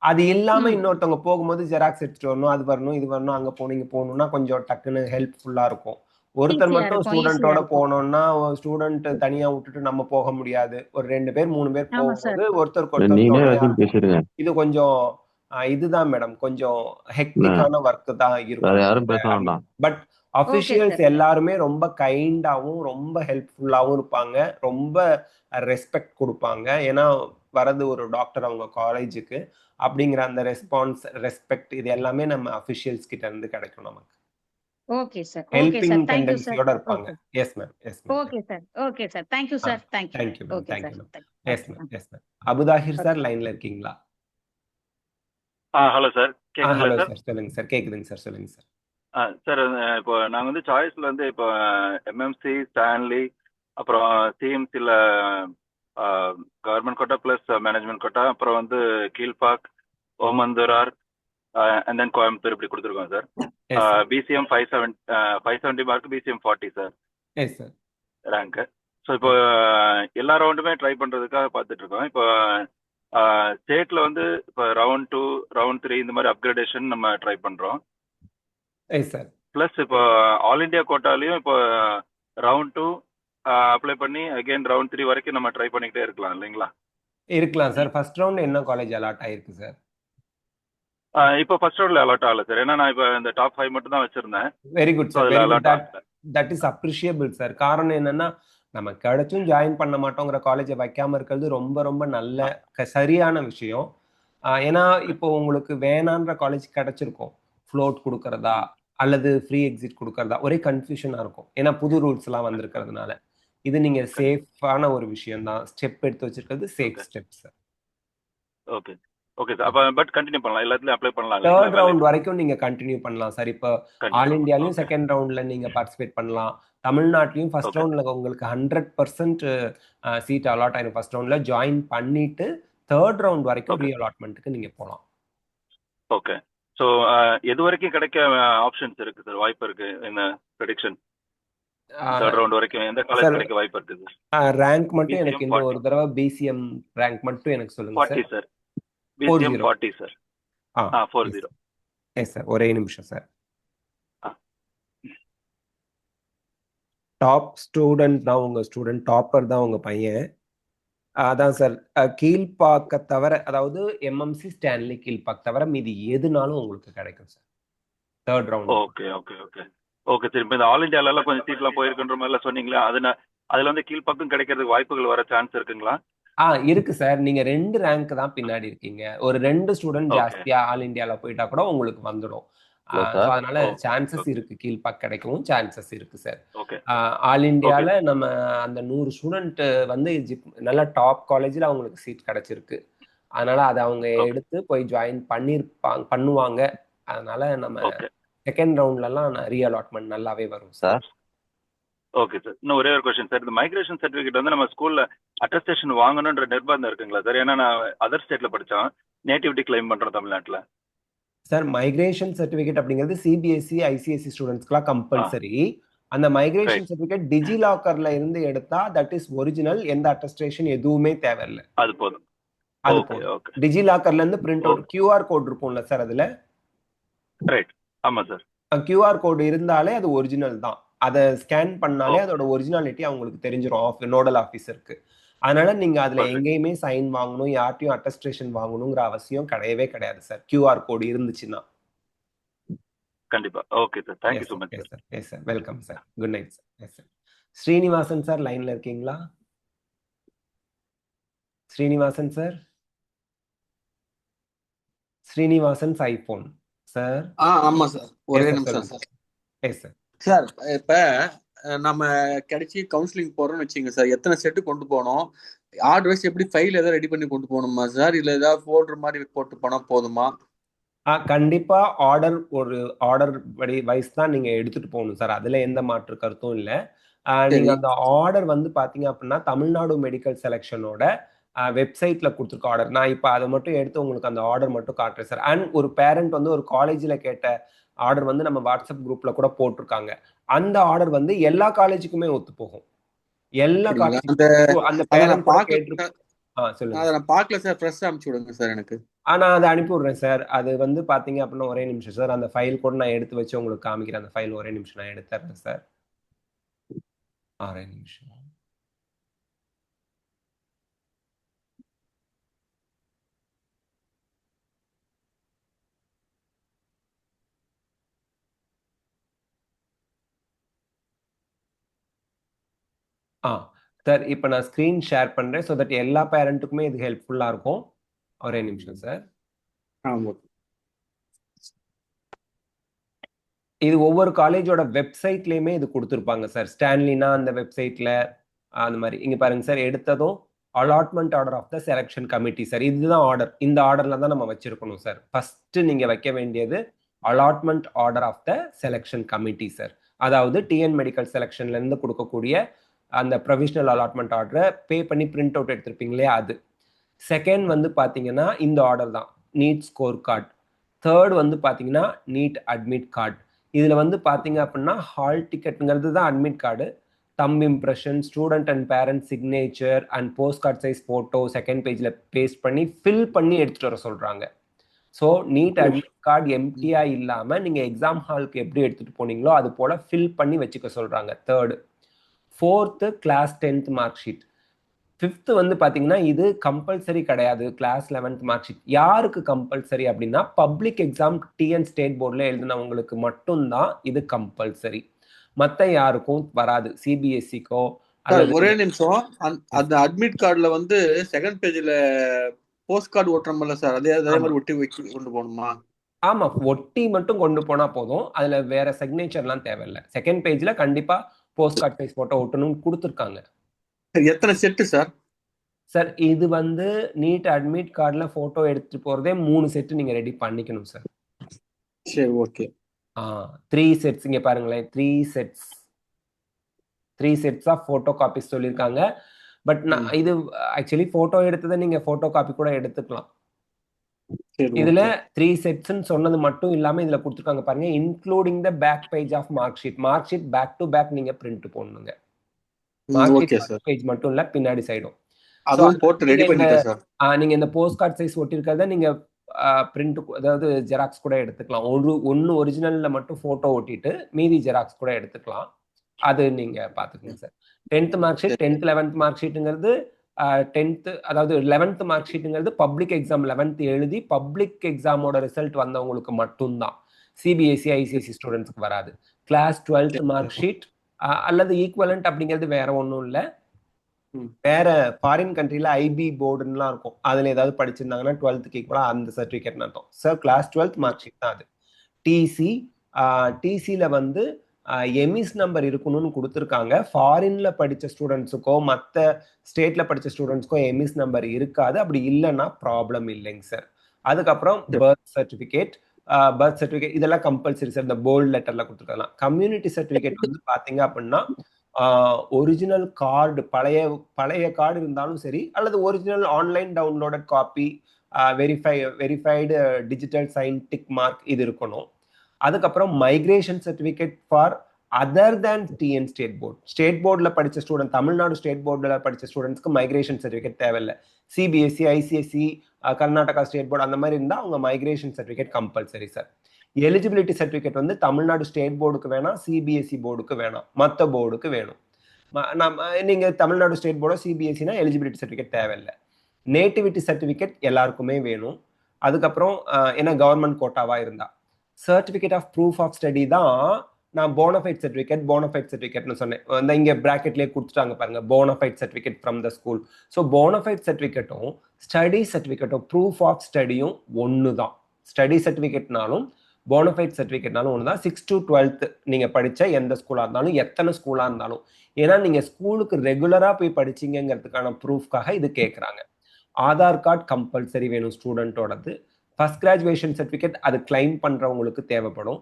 அது இல்லாம இன்னொருத்தவங்க போகும்போது ஜெராக்ஸ் எடுத்துட்டு வரணும், அது வரணும், இது வரணும், அங்க போகணும், இங்க போகணும்னா கொஞ்சம் டக்குன்னு ஹெல்ப்ஃபுல்லா இருக்கும். ஒருத்தர் ஈஸியா மட்டும் இருக்கும் ஸ்டூடெண்டோட ஈஸியா இருக்கும். போனோம்னா ஸ்டூடெண்ட் தனியா விட்டுட்டு நம்ம போக முடியாது. ஒரு 2 பேர் 3 பேர் ஆமா சார். போகும்போது ஒருத்தருக்கு ஒருத்தர் நீங்களே துணையா எல்லாத்தையும் இருக்கும். பேசிடுங்க. இது கொஞ்சம் இதுதான் மேடம், கொஞ்சம் ஹெக்டிக்கான ஒர்க் தான் வேற இருக்கும். யாரும் பேச வேண்டாம். பட் அபிஷியல்ஸ் எல்லாருமே ரொம்ப கைண்டாவும் ரொம்ப ஹெல்ப்ஃபுல்லாவும் இருப்பாங்க. ரொம்ப ரெஸ்பெக்ட் கொடுப்பாங்க. ஏன்னா வரது ஒரு டாக்டர் அவங்க காலேஜுக்கு. அப்படிங்கிற அந்த ரெஸ்பெக்ட் இது எல்லாமே நம்ம அபிஷியல்ஸ் கிட்ட இருந்து கிடைக்கும் நமக்கு. Okay sir okay helping sir thank you sir. டெண்டன்சியோட இருப்பாங்க. Yes ma'am, yes ma'am. Okay sir okay sir thank you sir thank you. Thank you ma'am, okay thank sir you ma'am. Yes ma'am, yes ma'am. Abuthahir sir லைன்ல இருக்கீங்களா? ஹலோ சார், கேக்குதுங்களா ஹலோ சார்? சார், சொல்லுங்க சார். கேக்குதுங்க சார், சொல்லுங்க சார். சார் இப்போ நாங்கள் வந்து சாய்ஸ்ல வந்து இப்போ எம்எம்சி, ஸ்டான்லி, அப்புறம் சிஎம்சியில் government quota plus management quota, அப்புறம் வந்து கீழ்பாக், ஓமந்தூரார் அண்ட் தென் கோயம்புத்தூர் இப்படி கொடுத்துருக்கோம் sir. Yes sir. PCM 570 mark, PCM 40 sir yes sir. Rank. So இப்போ எல்லா ரவுண்டுமே ட்ரை பண்ணுறதுக்காக பார்த்துட்டு இருக்கோம். இப்போ ஸ்டேட்ல வந்து இப்போ ரவுண்ட் 2, ரவுண்ட் 3 இந்த மாதிரி அப்கிரேடேஷன் நம்ம ட்ரை பண்ணுறோம். Yes sir. ப்ளஸ் இப்போ ஆல் இண்டியா கோட்டாலையும் இப்போ ரவுண்ட் 2 அப்ளை பண்ணி அகைன் ரவுண்ட் 3 வரைக்கும் நம்ம ட்ரை பண்ணிக்கிட்டே இருக்கலாம் இல்லைங்களா? இருக்கலாம் சார். ஃபர்ஸ்ட் ரவுண்ட் என்ன காலேஜ் அலாட் ஆயிருக்கு சார்? இப்போ ஃபர்ஸ்ட் ரவுண்ட்ல அலாட் ஆகல சார். ஏன்னா நான் இப்போ இந்த டாப் 5 மட்டும் தான் வச்சிருந்தேன். வெரி குட் சார், அதில் very good. Allot that is appreciable sir. காரணம் என்னன்னா, நம்ம கிடைச்சும் ஜாயின் பண்ண மாட்டோங்கிற காலேஜை வைக்காம இருக்கிறது ரொம்ப ரொம்ப நல்ல சரியான விஷயம். ஏன்னா இப்போ உங்களுக்கு வேணான்ற காலேஜ் கிடைச்சிருக்கும். ஃப்ளோட் கொடுக்கறதா அல்லது ஃப்ரீ எக்ஸிட் கொடுக்கறதா ஒரே கன்ஃபியூஷனா இருக்கும். ஏன்னா புது ரூல்ஸ் எல்லாம் வந்திருக்கிறதுனால. இது நீங்க சேஃபான ஒரு விஷயம் தான். ஸ்டெப் எடுத்து வச்சிருக்கிறது safe step sir. Okay okay sir. அப்போ பட் கண்டினியூ பண்ணலாம், எல்லாத்துலயும் அப்ளை பண்ணலாம். தேர்ட் ரவுண்ட் வரைக்கும் நீங்க கண்டினியூ பண்ணலாம் சார். இப்போ ஆல் இண்டியாலையும் ஓகே செகண்ட் ரவுண்ட்ல நீங்க பார்ட்டிசிபேட் பண்ணலாம். தமிழ்நாட்டிலையும் ஃபர்ஸ்ட் ஓகே ரவுண்ட்ல உங்களுக்கு 100% சீட் அலாட் ஆயிரும். ஃபர்ஸ்ட் ரவுண்ட்ல ஜாயின் பண்ணிட்டு தேர்ட் ரவுண்ட் வரைக்கும் ஓகே ரீஅலாட்மெண்ட்டுக்கு நீங்க போகலாம். ஓகே. ஸோ எது வரைக்கும் கிடைக்க ஆப்ஷன்ஸ் இருக்கு சார், வாய்ப்பு இருக்கு இந்த ப்ரெடிக்ஷன்? தேர்ட் ரவுண்ட் வரைக்கும் எந்த காலேஜ் சார் கிடைக்க வாய்ப்பு இருக்குது சார்? ரேங்க் மட்டும் எனக்கு பிசிஎம் இன்னும் 40 ஒரு தடவை பிசிஎம் ரேங்க் மட்டும் எனக்கு சொல்லுங்க 40 sir. Sir. PCM 40. 40 sir. 40. Yes sir, ஒரே நிமிஷம் சார். ஆ. டாப் ஸ்டூடெண்ட் தான் உங்க ஸ்டூடெண்ட், டாப்பர் தான் உங்க பையன். அதான் சார், கீழ்பாக்க தவிர, அதாவது எம்எம்சி, ஸ்டான்லி, கீழ்பாக் தவிர மீதி எதுனாலும் உங்களுக்கு கிடைக்கும் sir third round. Okay okay okay okay sir. இப்போ இந்த ஆல் இண்டியாலலாம் கொஞ்சம் சீட்லாம் போயிருக்குன்ற மாதிரிலாம் சொன்னீங்களா? அதில் வந்து கீழ்பக்கம் கிடைக்கிறதுக்கு வாய்ப்புகள் வர சான்ஸ் இருக்குங்களா? இருக்கு சார். நீங்க 2 ரேங்க் தான் பின்னாடி இருக்கீங்க. ஒரு 2 ஸ்டூடெண்ட் ஓகே ஜாஸ்தியா ஆல் இண்டியால போயிட்டா கூட உங்களுக்கு வந்துடும். Hello so sir. அதனால ஓ சான்சஸ் ஓகே இருக்கு, கீழ்பாக் கிடைக்கவும் சான்சஸ் இருக்கு சார். ஓகே ஆல் ஓகே இண்டியால நம்ம அந்த 100 ஸ்டூடெண்ட் வந்து நல்ல டாப் காலேஜில் அவங்களுக்கு சீட் கிடைச்சிருக்கு. அதனால அதை அவங்க ஓகே எடுத்து போய் ஜாயின் பண்ணுவாங்க. அதனால நம்ம ஓகே செகண்ட் ரவுண்ட்லலாம் ரீஅலாட்மெண்ட் நல்லாவே வரும் சார். Sir okay sir. இன்னும் ஒரே ஒரு கொஸ்டின் சார். இந்த மைக்ரேஷன் சர்டிஃபிகேட் வந்து நம்ம ஸ்கூல்ல அட்டஸ்டேஷன் வாங்கணுன்ற நிர்பந்தம் இருக்குங்களா சார்? ஏன்னா நான் அதர் ஸ்டேட்ல படித்தோம், நேட்டிவிட்டி கிளைம் பண்ணுறோம் தமிழ்நாட்டில். சார் மைக்ரேஷன் சர்டிஃபிகேட் அப்படிங்கிறது சிபிஎஸ்சி, ஐசிஎஸ்சி ஸ்டூடெண்ட்ஸ்க்குலாம் கம்பல்சரி. அந்த மைக்ரேஷன் ரைட். சர்டிஃபிகேட் டிஜிலாக்கர்ல இருந்து எடுத்தா தட் இஸ் ஒரிஜினல். எந்த அட்டஸ்டேஷன் எதுவுமே தேவையில்லை. அது போதும். அது ஓகே போதும். ஓகே டிஜிலாக்கர்ல இருந்து print out okay QR code இருக்கும்ல சார், அதுல ரைட். ஆமாம் சார். கியூஆர் கோடு இருந்தாலே அது ஒரிஜினல் தான். அதை ஸ்கேன் பண்ணாலே ஓ அதோட ஒரிஜினாலிட்டி அவங்களுக்கு தெரிஞ்சிடும் நோடல் ஆஃபீஸருக்கு. அதனால நீங்க அதுல பர்ஃபெக்ட். எங்கேயுமே சைன் வாங்கணும், யார்ட்டையும் அட்டஸ்டேஷன் வாங்கணுங்கிற அவசியம் கிடையவே கிடையாது சார், கியூஆர் கோடு இருந்துச்சுன்னா. கண்டிப்பா. Okay sir. Thank you yes so sir, much yes sir. Sir, yes sir. Welcome sir. Good night sir. Yes sir. Srinivasan sir லைன்ல இருக்கீங்களா? Srinivasan sir, Srinivasan iPhone sir. ஆமா சார், ஒரே எஸ் சார், நிமிஷம் சொல்லுங்க. சார். Yes sir. சார் இப்ப நம்ம கிடைச்சி கவுன்சிலிங் போறோம்னு வச்சுங்க சார், எத்தனை செட்டு கொண்டு போனோம்? ஆர்டர் வைஸ் எப்படி ஃபைல் ஏதாவது ரெடி பண்ணி கொண்டு போகணுமா சார், இல்ல ஏதாவது ஃபோல்டர் மாதிரி போட்டு போனா போதுமா? கண்டிப்பா ஒரு ஆர்டர் வைஸ் தான் நீங்க எடுத்துட்டு போகணும் சார். அதுல எந்த மாற்று கருத்தும் இல்ல. நீங்க அந்த ஆர்டர் வந்து பாத்தீங்க அப்படின்னா தமிழ்நாடு மெடிக்கல் செலெக்ஷனோட வெப்சைட்ல கொடுத்துருக்க ஆர்டர். நான் இப்போ அதை மட்டும் எடுத்து உங்களுக்கு அந்த ஆர்டர் மட்டும் காட்டுறேன் சார். அண்ட் ஒரு பேரண்ட் வந்து ஒரு காலேஜில் கேட்ட ஆர்டர் வந்து நம்ம வாட்ஸ்அப் குரூப்ல கூட போட்டிருக்காங்க. அந்த ஆர்டர் வந்து எல்லா காலேஜுக்குமே ஒத்து போகும். எல்லா காலேஜுக்கும் அந்த பேரண்ட் கேட்டு சொல்லுங்க. அதை நான் பார்க்கல சார், ஃப்ரெஷ் அனுப்பிச்சு விடுங்க சார் எனக்கு. நான் அதை அனுப்பி விடுறேன் சார். அது வந்து பாத்தீங்க அப்படின்னா ஒரே நிமிஷம் சார். அந்த ஃபைல் கூட நான் எடுத்து வச்சு உங்களுக்கு காமிக்கிறேன். அந்த ஃபைல் ஒரே நிமிஷம் நான் எடுத்துறேன் சார். ஒரே நிமிஷம். சார் இப்போ நான் ஸ்க்ரீன் ஷேர் பண்றேன். ஸோ தட் எல்லா பேரண்ட்டுக்குமே இது ஹெல்ப்ஃபுல்லா இருக்கும். ஒரே நிமிஷம் சார். இது ஒவ்வொரு காலேஜோட வெப்சைட்லயுமே இது கொடுத்துருப்பாங்க சார். ஸ்டான்லினா அந்த வெப்சைட்ல அந்த மாதிரி இங்க பாருங்க சார். எடுத்ததும் allotment order of the selection committee sir. இதுதான் ஆர்டர். இந்த ஆர்டர்ல தான் நம்ம வச்சிருக்கணும் சார். ஃபர்ஸ்ட் நீங்க வைக்க வேண்டியது allotment order of the selection committee sir. அதாவது டிஎன் மெடிக்கல் செலெக்ஷன்ல இருந்து கொடுக்கக்கூடிய அந்த ப்ரொவிஷனல் அலாட்மெண்ட் ஆர்டரை பே பண்ணி பிரிண்ட் அவுட் எடுத்திருப்பீங்களே அது. செகண்ட் வந்து பாத்தீங்கன்னா இந்த ஆர்டர் தான் நீட் ஸ்கோர் கார்டு. தேர்ட் வந்து பாத்தீங்கன்னா நீட் அட்மிட் கார்டு. இதுல வந்து பாத்தீங்க அப்படின்னா ஹால் டிக்கெட்டுங்கிறது தான் admit card. Them impression, student and parent signature and post card size photo second பேஜ்ல பேஸ்ட் பண்ணி ஃபில் பண்ணி எடுத்துட்டு வர சொல்றாங்க. ஸோ நீட் அட்மிட் கார்டு எம்டியா இல்லாம நீங்க எக்ஸாம் ஹாலுக்கு எப்படி எடுத்துட்டு போனீங்களோ அது போல ஃபில் பண்ணி வச்சுக்க சொல்றாங்க. Third. Fourth class 10th mark sheet. Fifth வந்து பாத்தீங்கன்னா இது கம்பல்சரி கிடையாது. கிளாஸ் 11th மார்க் ஷீட் யாருக்கு கம்பல்சரி அப்படின்னா பப்ளிக் எக்ஸாம் டிஎன் ஸ்டேட் போர்டில் எழுதினவங்களுக்கு மட்டும்தான் இது கம்பல்சரி. மற்ற யாருக்கும் வராது. சிபிஎஸ்சிக்கோ. ஒரே நிமிஷம். அந்த அட்மிட் கார்டுல வந்து செகண்ட் பேஜ்ல போஸ்ட் கார்டு ஓட்டுறோம்ல சார், அதே மாதிரி ஒட்டி கொண்டு போகணுமா? ஆமா, ஒட்டி மட்டும் கொண்டு போனா போதும். அதுல வேற சிக்னேச்சர்லாம் தேவையில்லை. செகண்ட் பேஜ்ல கண்டிப்பா போஸ்ட் கார்டு சைஸ் போட்டோ ஒட்டணும்னு கொடுத்துருக்காங்க. எத்தனை செட்டு சார்? சார் இது வந்து நீட் அட்மிட் கார்டுல போட்டோ எடுத்துட்டு போறதே 3 செட்டு நீங்க ரெடி பண்ணிக்கணும் சார். சரி, ஓகே. 3 செட்ஸ் இங்க பாருங்களேன். 3 செட்ஸ் ஆஃப் போட்டோ காப்பீஸ் சொல்லியிருக்காங்க. பட் நான் இது ஆக்சுவலி போட்டோ எடுத்ததை நீங்க போட்டோ காப்பி கூட எடுத்துக்கலாம். இதுல 3 செட்ஸ்ன்னு சொன்னது மட்டும் இல்லாம இதுல கொடுத்துருக்காங்க பாருங்க, including the back page of mark sheet. Mark sheet back to back நீங்க பிரிண்ட் போடணுங்க. மார்க் ஷீட் பேஜ் மட்டும் இல்ல, பின்னாடி சைடும். நீங்க இந்த போஸ்ட் கார்டு சைஸ் ஒட்டிருக்கிறத நீங்க பிரிண்ட், அதாவது ஜெராக்ஸ் கூட எடுத்துக்கலாம். ஒன்னு ஒரிஜினல்ல மட்டும் போட்டோ ஒட்டிட்டு மீதி ஜெராக்ஸ் கூட எடுத்துக்கலாம். அது நீங்க பாத்துக்கங்க sir. 10th mark sheet, 10th 11th mark ஷீட்டுங்கிறது 10th, அதாவது 11th mark ஷீட்டுங்கிறது public exam 11th எழுதி பப்ளிக் எக்ஸாமோட ரிசல்ட் வந்தவங்களுக்கு மட்டும்தான். சிபிஎஸ்சி ஐசிஎஸ்சி ஸ்டூடெண்ட்ஸ்க்கு வராது. கிளாஸ் 12th மார்க் ஷீட் அல்லது ஈக்குவலண்ட் அப்படிங்கிறது வேற ஒன்றும் இல்லை. வேற ஃபாரின் கண்ட்ரில ஐபி போர்டுலாம் இருக்கும். அதுல ஏதாவது படிச்சிருந்தாங்கன்னா 12th ஈக்குவலா அந்த சர்டிபிகேட் நடத்தும் sir. Class 12th mark sheet தான் அது. டிசில வந்து எமிஸ் நம்பர் இருக்கணும்னு கொடுத்துருக்காங்க. ஃபாரின்ல படிச்ச ஸ்டூடெண்ட்ஸுக்கோ மற்ற ஸ்டேட்ல படிச்ச ஸ்டூடெண்ட்ஸ்க்கோ எமிஸ் நம்பர் இருக்காது. அப்படி இல்லைன்னா ப்ராப்ளம் இல்லைங்க சார். அதுக்கப்புறம் பர்த் சர்டிபிகேட் இதெல்லாம் கம்பல்சரி சார். இந்த போல்ட் லெட்டர்ல கொடுத்துருக்கலாம். கம்யூனிட்டி சர்டிபிகேட் வந்து பாத்தீங்க அப்படின்னா ஒரிஜினல் கார்டு, பழைய கார்டு இருந்தாலும் சரி, அல்லது original online downloaded copy, verified digital sign tick mark இது இருக்கணும். அதுக்கப்புறம் migration certificate for other than TN state board. State போர்டில் படித்த ஸ்டூடெண்ட், தமிழ்நாடு ஸ்டேட் போர்டில் படித்த ஸ்டூடெண்ட்ஸ்க்கு மைக்ரேஷன் சர்டிஃபிகேட் தேவையில்லை. CBSE, ICSE, Karnataka state board அந்த மாதிரி இருந்தால் அவங்க migration certificate compulsory sir. Eligibility certificate வந்து தமிழ்நாடு ஸ்டேட் போர்டுக்கு வேணாம், சிபிஎஸ்சி போர்டுக்கு வேணாம், மற்ற போர்டுக்கு வேணும். நீங்க தமிழ்நாடு ஸ்டேட் போர்டோ சிபிஎஸ்சினா எலிஜிபிலிட்டி சர்டிஃபிகேட் தேவையில்லை. நேட்டிவிட்டி சர்டிஃபிகேட் எல்லாருக்குமே வேணும். அதுக்கப்புறம் ஏன்னா கவர்மெண்ட் கோட்டாவா இருந்தா certificate of proof of study தான். நான் போனஃபைட் சர்டிஃபிகேட்னு சொன்னேன். இங்க பிராக்கெட்லேயே கொடுத்துட்டாங்க பாருங்க, bonafide certificate from the school. So bonafide சர்டிஃபிகேட்டும் ஸ்டடி சர்டிஃபிகேட்டும் ப்ரூஃப் ஆஃப் ஸ்டடியும் ஒன்று தான். ஸ்டடி சர்டிஃபிகேட்னாலும் போனஃபைட் சர்டிஃபிகேட்னாலும் ஒன்று தான். 6 to 12th நீங்கள் படித்த எந்த ஸ்கூலாக இருந்தாலும், எத்தனை ஸ்கூலாக இருந்தாலும், ஏன்னா நீங்கள் ஸ்கூலுக்கு ரெகுலராக போய் படிச்சிங்கிறதுக்கான ப்ரூஃப்காக இது கேட்குறாங்க. ஆதார் கார்டு கம்பல்சரி வேணும் ஸ்டூடெண்ட்டோடது. ஃபர்ஸ்ட் கிராஜுவேஷன் சர்டிஃபிகேட் அது கிளைம் பண்ணுறவங்களுக்கு தேவைப்படும்.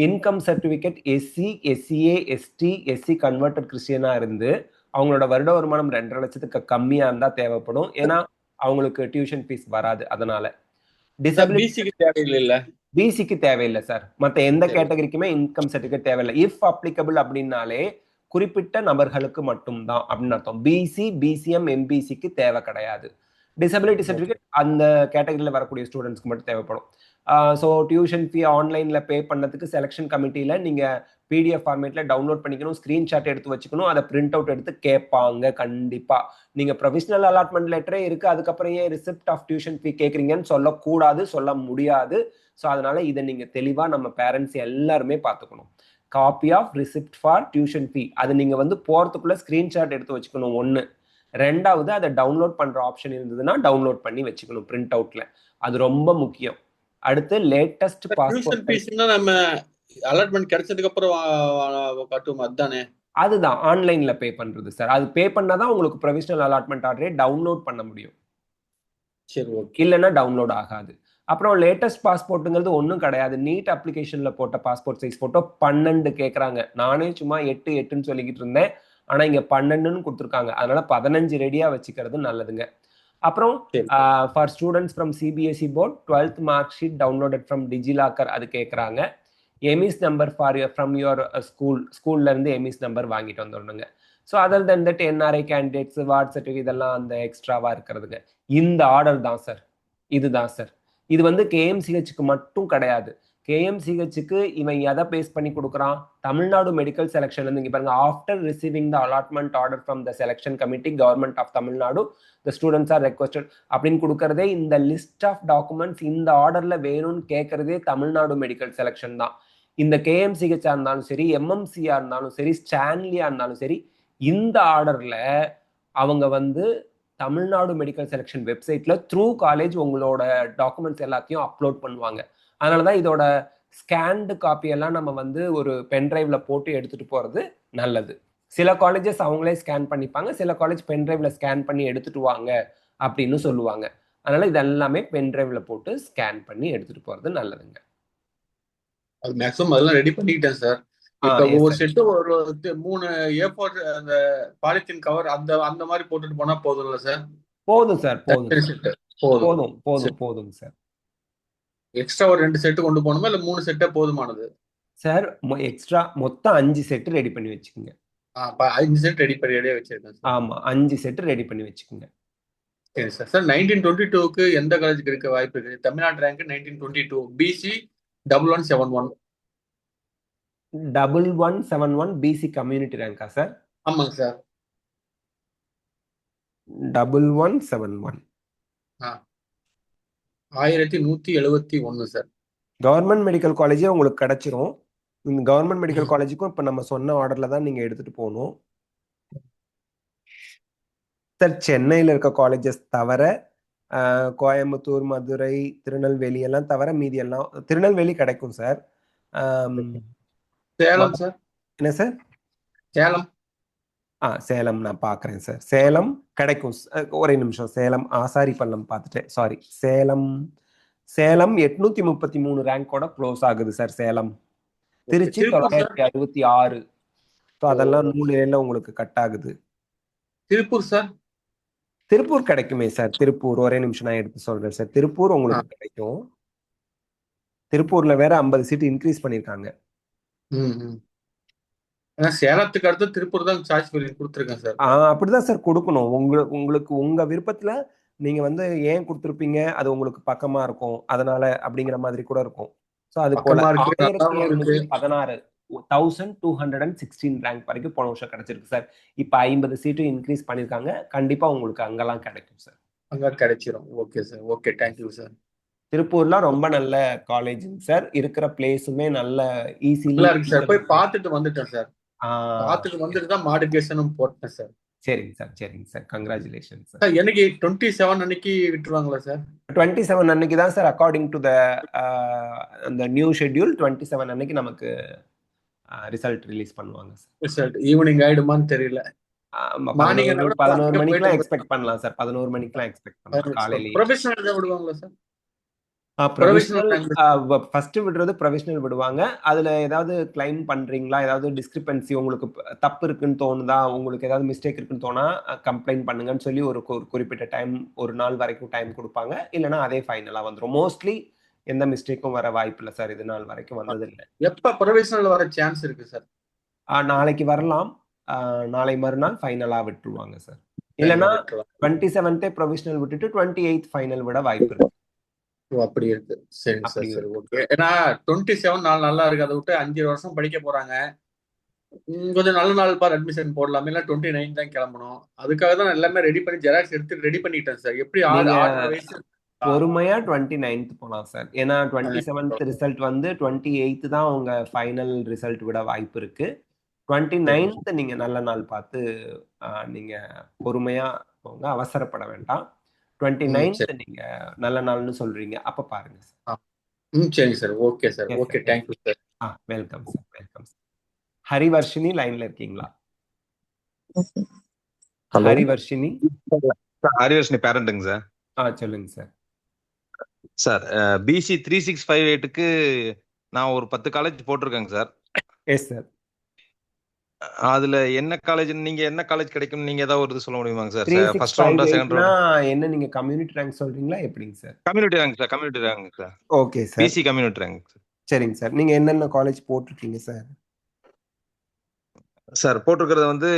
Income certificate SC, SCA, ST, SC converted கிறிஸ்டியனாக இருந்து அவங்களோட வருட வருமானம் 2.5 லட்சத்துக்கு கம்மியாக இருந்தால் தேவைப்படும். ஏன்னா அவங்களுக்கு டியூஷன் ஃபீஸ் வராது. அதனால பிசிக்கு தேவையில்லை. பிசிக்கு தேவையில்லை சார். மற்ற எந்த கேட்டகரிக்குமே இன்கம் சர்டிஃபிகேட் தேவையில்லை. இஃப் அப்ளிகபிள் அப்படின்னாலே குறிப்பிட்ட நபர்களுக்கு மட்டும்தான் அப்படின்னு அர்த்தம். பிசி, பிசிஎம், எம்பிசிக்கு தேவை கிடையாது. டிசபிலிட்டி சர்டிஃபிகேட் அந்த கேட்டகரியில் வரக்கூடிய ஸ்டூடெண்ட்ஸ்க்கு மட்டும் தேவைப்படும். ஸோ டியூஷன் ஃபீ ஆன்லைனில் பே பண்ணதுக்கு செலெக்ஷன் கமிட்டியில் நீங்கள் பிடிஎஃப் ஃபார்மேட்டில் டவுன்லோட் பண்ணிக்கணும், ஸ்க்ரீன்ஷாட் எடுத்து வச்சுக்கணும், அதை பிரிண்ட் அவுட் எடுத்து கேட்பாங்க கண்டிப்பாக. நீங்கள் ப்ரொஃபஷனல் அலாட்மெண்ட் லெட்டரே இருக்குது, அதுக்கப்புறம் ஏன் ரிசிப்ட் ஆஃப் டியூஷன் ஃபீ கேட்குறீங்கன்னு சொல்லக்கூடாது, சொல்ல முடியாது. ஸோ அதனால் இதை நீங்கள் தெளிவாக நம்ம பேரண்ட்ஸ் எல்லாருமே பார்த்துக்கணும். Copy of receipt for tuition fee அது நீங்கள் வந்து போகிறதுக்குள்ளே ஸ்க்ரீன்ஷாட் எடுத்து வச்சுக்கணும். 1. 2வது அதை டவுன்லோட் பண்ணுற ஆப்ஷன் இருந்ததுன்னா டவுன்லோட் பண்ணி வச்சுக்கணும் பிரிண்ட் அவுட்ல. அது ரொம்ப முக்கியம். அடுத்து லேட்டஸ்ட் பாஸ்போர்ட் நம்ம அலாட்மெண்ட் கிடைச்சதுக்கு அப்புறம் காட்டுவோம், அதுதானே? அதுதான் ஆன்லைன்ல பே பண்றது சார். அது பே பண்ணாதான் உங்களுக்கு ப்ரொவிஷனல் அலாட்மெண்ட் ஆர்டரே டவுன்லோட் பண்ண முடியும். சரி, ஓகே. இல்லைன்னா டவுன்லோட் ஆகாது. அப்புறம் லேட்டஸ்ட் பாஸ்போர்ட்டுங்கிறது ஒன்றும் கிடையாது. நீட் அப்ளிகேஷன்ல போட்ட பாஸ்போர்ட் சைஸ் போட்டோ 12 கேட்குறாங்க. நானே சும்மா 8 சொல்லிக்கிட்டு இருந்தேன். ஆனால் இங்கே 12ன்னு கொடுத்துருக்காங்க. அதனால 15 ரெடியாக வச்சுக்கிறது நல்லதுங்க. அப்புறம் for students from CBSE board 12th mark sheet downloaded from DigiLocker அது கேட்குறாங்க. EMIS number for from your ஸ்கூல்லேருந்து எமிஸ் நம்பர் வாங்கிட்டு வந்துடணுங்க. So other then that NRI candidates ward certificate இதெல்லாம் அந்த எக்ஸ்ட்ராவாக இருக்கிறதுங்க. இந்த ஆர்டர் தான் சார். இதுதான் சார். இது வந்து கேஎம்சிஹெச்சுக்கு மட்டும் கிடையாது. கேஎம்சிஹெச்சுக்கு இவன் எதை பேஸ் பண்ணி கொடுக்குறான்? தமிழ்நாடு மெடிக்கல் செலெக்ஷன்லேருந்து இங்கே பாருங்க. After receiving the allotment order from the selection committee government of Tamil Nadu the students are requested அப்படின்னு கொடுக்கறதே இந்த லிஸ்ட் ஆஃப் டாக்குமெண்ட்ஸ் இந்த ஆர்டரில் வேணும்னு கேட்கறதே தமிழ்நாடு மெடிக்கல் செலெக்ஷன் தான். இந்த கேஎம்சிஹெச்சாக இருந்தாலும் சரி, எம்எம்சியாக இருந்தாலும் சரி, ஸ்டான்லியாக இருந்தாலும் சரி, இந்த ஆர்டரில் அவங்க வந்து தமிழ்நாடு மெடிக்கல் செலெக்ஷன் வெப்சைட்டில் த்ரூ காலேஜ் உங்களோட டாக்குமெண்ட்ஸ் எல்லாத்தையும் அப்லோட் பண்ணுவாங்க. அதனால தான் இதோட ஸ்கேன்டு காப்பியெல்லாம் நம்ம வந்து ஒரு பென்ட்ரைவில் போட்டு எடுத்துகிட்டு போகிறது நல்லது. சில காலேஜஸ் அவங்களே ஸ்கேன் பண்ணிப்பாங்க, சில காலேஜ் பென்ட்ரைவில் ஸ்கேன் பண்ணி எடுத்துகிட்டு வாங்க அப்படின்னு சொல்லுவாங்க. அதனால் இதெல்லாமே பென்ட்ரைவில் போட்டு ஸ்கேன் பண்ணி எடுத்துகிட்டு போகிறது நல்லதுங்க. அது மேக்ஸிமம் அதெல்லாம் ரெடி பண்ணிக்கிட்டேன் சார். இப்போ ஒவ்வொரு செட்டு ஒரு 3 A4 அந்த பாலித்தீன் கவர் அந்த மாதிரி போட்டுட்டு போனா போதும்ல சார்? போதும் சார், போதும் போதும் போதும் போதும் சார். எக்ஸ்ட்ரா ஒரு 2 செட்டு கொண்டு போகணுமா இல்லை 3 செட்டே போதுமானது சார்? எக்ஸ்ட்ரா மொத்தம் 5 செட்டு ரெடி பண்ணி வச்சுக்கோங்க. 5 செட் ரெடி பண்ணி வச்சிருக்கேன். ஆமாம், 5 செட்டு ரெடி பண்ணி வச்சுக்கோங்க. சரி சார். சார் 1922க்கு எந்த காலேஜுக்கு இருக்க வாய்ப்பு இருக்கு? Tamil Nadu rank 1922 BC 1171. 1171 BC community ரேங்கா சார்? ஆமாங்க சார். 1171 1171 சார். கவர்மெண்ட் மெடிக்கல் காலேஜே உங்களுக்கு கிடைச்சிரும். இந்த கவர்மெண்ட் மெடிக்கல் காலேஜுக்கும் இப்போ நம்ம சொன்ன ஆர்டர்ல தான் நீங்க எடுத்துட்டு போகணும் சார். சென்னையில் இருக்க காலேஜஸ் தவிர கோயம்புத்தூர், மதுரை, திருநெல்வேலி எல்லாம் தவிர மீதி எல்லாம், திருநெல்வேலி கிடைக்கும் சார். சேலம் சார்? என்ன சார்? சேலம்? சேலம் நான் பார்க்குறேன் சார். சேலம் கிடைக்கும். ஒரே நிமிஷம். சேலம் ஆசாரிப்பள்ளம் பார்த்துட்டேன், சாரி. சேலம் 833 ரேங்கோட க்ளோஸ் ஆகுது சார் சேலம். திருச்சி 966. ஸோ அதெல்லாம் 100 உங்களுக்கு கட் ஆகுது. திருப்பூர் சார்? திருப்பூர் கிடைக்குமே சார். திருப்பூர் ஒரே நிமிஷம் நான் எடுத்து சொல்றேன் சார். திருப்பூர் உங்களுக்கு கிடைக்கும். திருப்பூர்ல வேற 50 சீட் இன்க்ரீஸ் பண்ணிருக்காங்க. சேலத்துக்கு அடுத்து திருப்பூர் தான் சாய்ஸ் கொடுத்துருக்கேன் சார். அப்படிதான் சார் கொடுக்கணும். உங்களுக்கு உங்க விருப்பத்துல நீங்க வந்து ஏன் கொடுத்துருப்பீங்க, அது உங்களுக்கு பக்கமா இருக்கும் அதனால அப்படிங்கிற மாதிரி கூட இருக்கும். ஸோ அது போல 1716 1216 ரேங்க் வரைக்கும் போன வருஷம் கிடைச்சிருக்கு சார். இப்போ 50 சீட்டு இன்க்ரீஸ் பண்ணிருக்காங்க. கண்டிப்பா உங்களுக்கு அங்கெல்லாம் கிடைக்கும் சார். அங்க கிடைச்சிரும். Okay sir. Okay, thank you sir. திருப்பூர்லாம் ரொம்ப நல்ல காலேஜ் சார். இருக்கிற பிளேஸுமே நல்ல ஈஸியா இருக்கு சார். போய் பார்த்துட்டு வந்துட்டேன் சார். பார்த்துட்டு வந்துட்டு தான் மாடிஃபிகேஷனும் போட்டேன் சார். சரிங்க சார், சரிங்க சார். Congratulations sir. சார் எனக்கு 27 அன்னைக்கு விட்டுருவாங்களா சார்? 27 அன்னைக்கு தான் சார் அக்கார்டிங் டு த அந்த நியூ ஷெட்யூல் 27 அன்னைக்கு நமக்கு ரிசல்ட் ரிலீஸ் பண்ணுவாங்க சார். ரிசல்ட் ஈவினிங் ஆயிடுமான்னு தெரியல. ஆமா, மார்னிங் 11 மணிக்கெல்லாம் எக்ஸ்பெக்ட் பண்ணலாம் சார். 11 மணிக்கெல்லாம் எக்ஸ்பெக்ட் பண்ணலாம் காலையிலேயே. ப்ரொஃபஷனல் தான் விடுவாங்களா சார்? ப்ரொவிஷனல் ஃபர்ஸ்ட் விடுறது ப்ரொவிஷனல் விடுவாங்க. அதுல ஏதாவது கிளைம் பண்றீங்களா, ஏதாவது டிஸ்கிரிபன்சி உங்களுக்கு தப்பு இருக்குன்னு தோணுதா, உங்களுக்கு ஏதாவது மிஸ்டேக் இருக்குன்னு தோணா கம்ப்ளைண்ட் பண்ணுங்கன்னு சொல்லி ஒரு குறிப்பிட்ட டைம், ஒரு நாள் வரைக்கும் டைம் கொடுப்பாங்க. இல்லைன்னா அதே ஃபைனலா வந்துடும். மோஸ்ட்லி எந்த மிஸ்டேக்கும் வர வாய்ப்பு இல்லை சார். இது நாள் வரைக்கும் வந்தது இல்லை. எப்ப ப்ரொஃபஷனல் வர சான்ஸ் இருக்கு சார்? நாளைக்கு வரலாம். நாளை மறுநாள் ஃபைனலா விட்டுருவாங்க சார். இல்லைன்னா 27 ப்ரொவிஷனல் விட்டுட்டு 28 ஃபைனல் விட வாய்ப்பு இருக்கு. அப்படி இருக்கு. சரி சார், சரி, ஓகே. ஏன்னா 27 நாள் நல்லா இருக்கு. அதை விட்டு 5 வருஷம் படிக்க போறாங்க. கொஞ்சம் நல்ல நாள் பார் அட்மிஷன் போடலாமே. இல்லை 29 தான் கிளம்பணும். அதுக்காக தான் எல்லாமே ரெடி பண்ணி ஜெராக்ஸ் எடுத்து ரெடி பண்ணிட்டேன் சார். எப்படி பொறுமையா 29th போலாம் சார். ஏன்னா 27th ரிசல்ட் வந்து 28th தான் உங்க ஃபைனல் ரிசல்ட் விட வாய்ப்பு இருக்கு. 29th நீங்க நல்ல நாள் பார்த்து நீங்க பொறுமையா போங்க, அவசரப்பட வேண்டாம். 29th நீங்க நல்ல நாள்னு சொல்றீங்க, அப்ப பாருங்க சார். சரி sir, okay sir, okay, thank you sir. Welcome sir, welcome sir. Harivarshini லைன்ல இருக்கீங்களா? ஹரிவர்ஷினி. ஹரிவர்ஷினி பேரண்ட்டுங்க சார். சொல்லுங்க சார். சார் பிசி 3658க்கு நான் ஒரு 10 காலேஜ் போட்டிருக்கேங்க சார். Yes sir. அதுல என்ன காலேஜ், நீங்க என்ன காலேஜ் கிடைக்கும், நீங்க ஏதாவது ஒரு இது சொல்ல முடியுமாங்க சார்? ஃபர்ஸ்ட் ரவுண்டா செகண்ட் ரவுண்ட் என்ன, நீங்க கம்யூனிட்டி ரேங்க் சொல்றீங்களா எப்படிங்க sir? Community rank sir, community rank sir. Okay sir. PC community rank sir. சரிங்க சார். நீங்க என்னென்ன காலேஜ் போட்டிருக்கீங்க சார்? சார் போட்டிருக்கிறது வந்து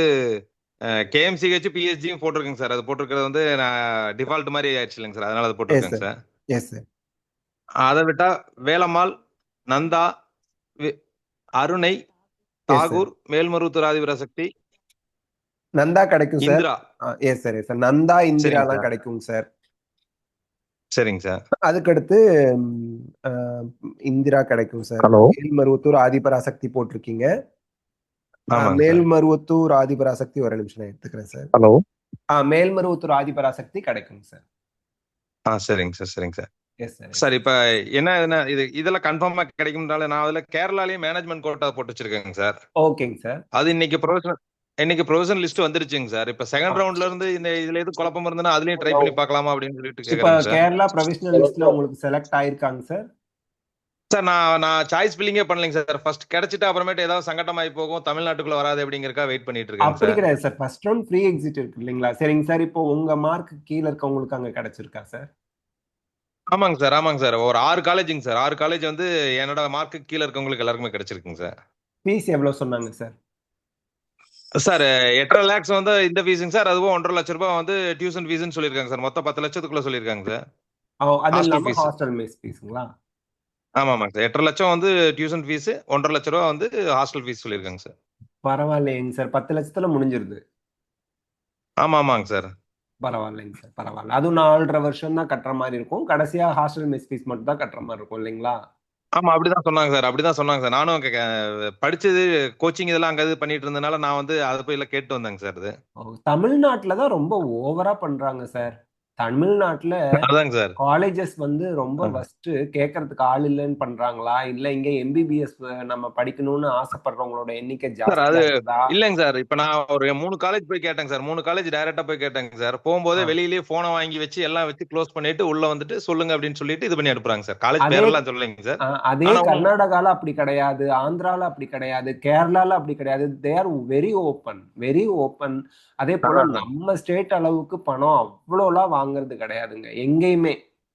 கேஎம்சிஹெச் பிஎஸ்ஜியும் போட்டிருக்கேங்க சார். அது போட்டிருக்கிறது வந்து நான் டிஃபால்ட் மாதிரி ஆயிடுச்சு இல்லைங்க சார், அதனால அது போட்டிருக்கேங்க சார். Yes sir. அதை விட்டா வேலம்மாள், நந்தா, அருணை, தாகூர், மேல்மருவத்தூர் ஆதிபராசக்தி, நந்தா கிடைக்கும் sir. Indira. Yes sir, yes sir. Nandha, Indira தான் கிடைக்கும் சார். சரிங்க சார். அதுக்கடுத்து இந்திரா கிடைக்கும் சார். மேல்மருவத்தூர் ஆதிபராசக்தி போட்டிருக்கீங்க. மேல்மருவத்தூர் ஆதிபராசக்தி ஒரு நிமிஷம் நான் எடுத்துக்கிறேன் சார். ஹலோ. மேல்மருவத்தூர் ஆதிபராசக்தி கிடைக்கும் சார். சரிங்க சார், சரிங்க சார். Yes sir. சார் இப்ப என்ன இதெல்லாம் கன்ஃபார்மா கிடைக்கும்னால நான் அதுல கேரளாலயும் மேனேஜ்மெண்ட் கோட்டா போட்டு வச்சிருக்கேங்க சார். ஓகேங்க சார். அது இன்னைக்கு ப்ரொவிஷனல் லிஸ்ட் வந்துருச்சுங்க சார். இப்ப செகண்ட் ரவுண்ட்ல இருந்து இதுல எது குழப்பம் இருந்ததுன்னா அதுலயும் ட்ரை பண்ணி பார்க்கலாமா அப்படின்னு சொல்லிட்டு கேக்குறேன் சார். கேரளா ப்ரொவிஷனல் லிஸ்ட்ல உங்களுக்கு செலக்ட் ஆயிருக்காங்க சார்? சார் நான் சாய்ஸ் ஃபில்லிங்கே பண்ணலைங்க சார். ஃபர்ஸ்ட் கிடைச்சிட்டு அப்புறமேட்டு ஏதாவது சங்கடமாயி போகும், தமிழ்நாட்டுக்குள்ள வராது அப்படிங்கறக்கா வெயிட் பண்ணிட்டு இருக்கேன். அப்படி கிடையாது sir. First round free exit இருக்கு இல்லீங்களா? சரிங்க சார். இப்போ உங்க மார்க் கீழ இருக்கவங்களுக்கு அங்க கிடைச்சிருக்கா சார்? ஆமாங்க சார், ஆமாங்க சார். ஒரு 6 காலேஜுங்க சார். 6 காலேஜ் வந்து என்னோட மார்க்கு கீழே இருக்கவங்களுக்கு எல்லாருக்குமே கிடைச்சிருக்குங்க சார். ஃபீஸ் எவ்வளவு சொன்னாங்க சார்? சார் 8.5 lakhs வந்து இந்த ஃபீஸுங்க சார். அதுவும் 1.5 லட்சம் ரூபாய் வந்து டியூஷன் ஃபீஸ்னு சொல்லியிருக்காங்க சார். மொத்தம் 10 லட்சத்துக்குள்ள சொல்லியிருக்காங்க சார். அது இல்லாம ஹாஸ்டல் மெஸ் ஃபீஸ்ங்களா? ஆமாங்க சார். 8.5 லட்சம் வந்து டியூஷன் ஃபீஸ், 1.5 லட்சம் ரூபாய் வந்து ஹாஸ்டல் ஃபீஸ் சொல்லியிருக்காங்க சார். பரவாயில்லைங்க சார். 10 லட்சத்துல முடிஞ்சிருது. ஆமாங்க சார். பரவாயில்லைங்க சார், பரவாயில்ல. அதுவும் 4.5 வருஷம் தான் கட்டுற மாதிரி இருக்கும். கடைசியா ஹாஸ்டல் மெஸ் ஃபீஸ் மட்டும் தான் கட்டுற மாதிரி இருக்கும் இல்லைங்களா? ஆமா, அப்படிதான் சொன்னாங்க சார், அப்படிதான் சொன்னாங்க சார். நானும் படிச்சது கோச்சிங் இதெல்லாம் அங்க இது பண்ணிட்டு இருந்தனால நான் வந்து அதை போய் எல்லாம் கேட்டு வந்தேங்க சார். அது தமிழ்நாட்டுல தான் ரொம்ப ஓவரா பண்றாங்க சார். தமிழ்நாட்டுல அதாங்க சார் காலேஜஸ் வந்து ரொம்ப ஃபர்ஸ்ட் கேட்கறதுக்கு ஆள் இல்லைன்னு பண்றாங்களா, இல்ல இங்க எம்பிபிஎஸ் நம்ம படிக்கணும்னு ஆசைப்படுறவங்களோட எண்ணிக்கை சார். அது ஜாஸ்தியா இல்லைங்க சார். இப்ப நான் ஒரு 3 காலேஜ் போய் கேட்டேங்க சார். 3 காலேஜ் டைரக்டா போய் கேட்டேங்க சார். போகும்போதே வெளியிலேயே போனை வாங்கி வச்சு எல்லாம் வச்சு க்ளோஸ் பண்ணிட்டு உள்ள வந்துட்டு சொல்லுங்க அப்படின்னு சொல்லிட்டு இது பண்ணி அனுப்புறாங்க சார். காலேஜ் பேரெல்லாம் சொல்லலைங்க சார். அதே கர்நாடகால அப்படி கிடையாது, ஆந்திரால அப்படி கிடையாது, கேரளால அப்படி கிடையாது. They are very open, very open. அதே போல நம்ம ஸ்டேட் அளவுக்கு பணம் அவ்வளோலாம் வாங்குறது கிடையாதுங்க எங்கேயுமே.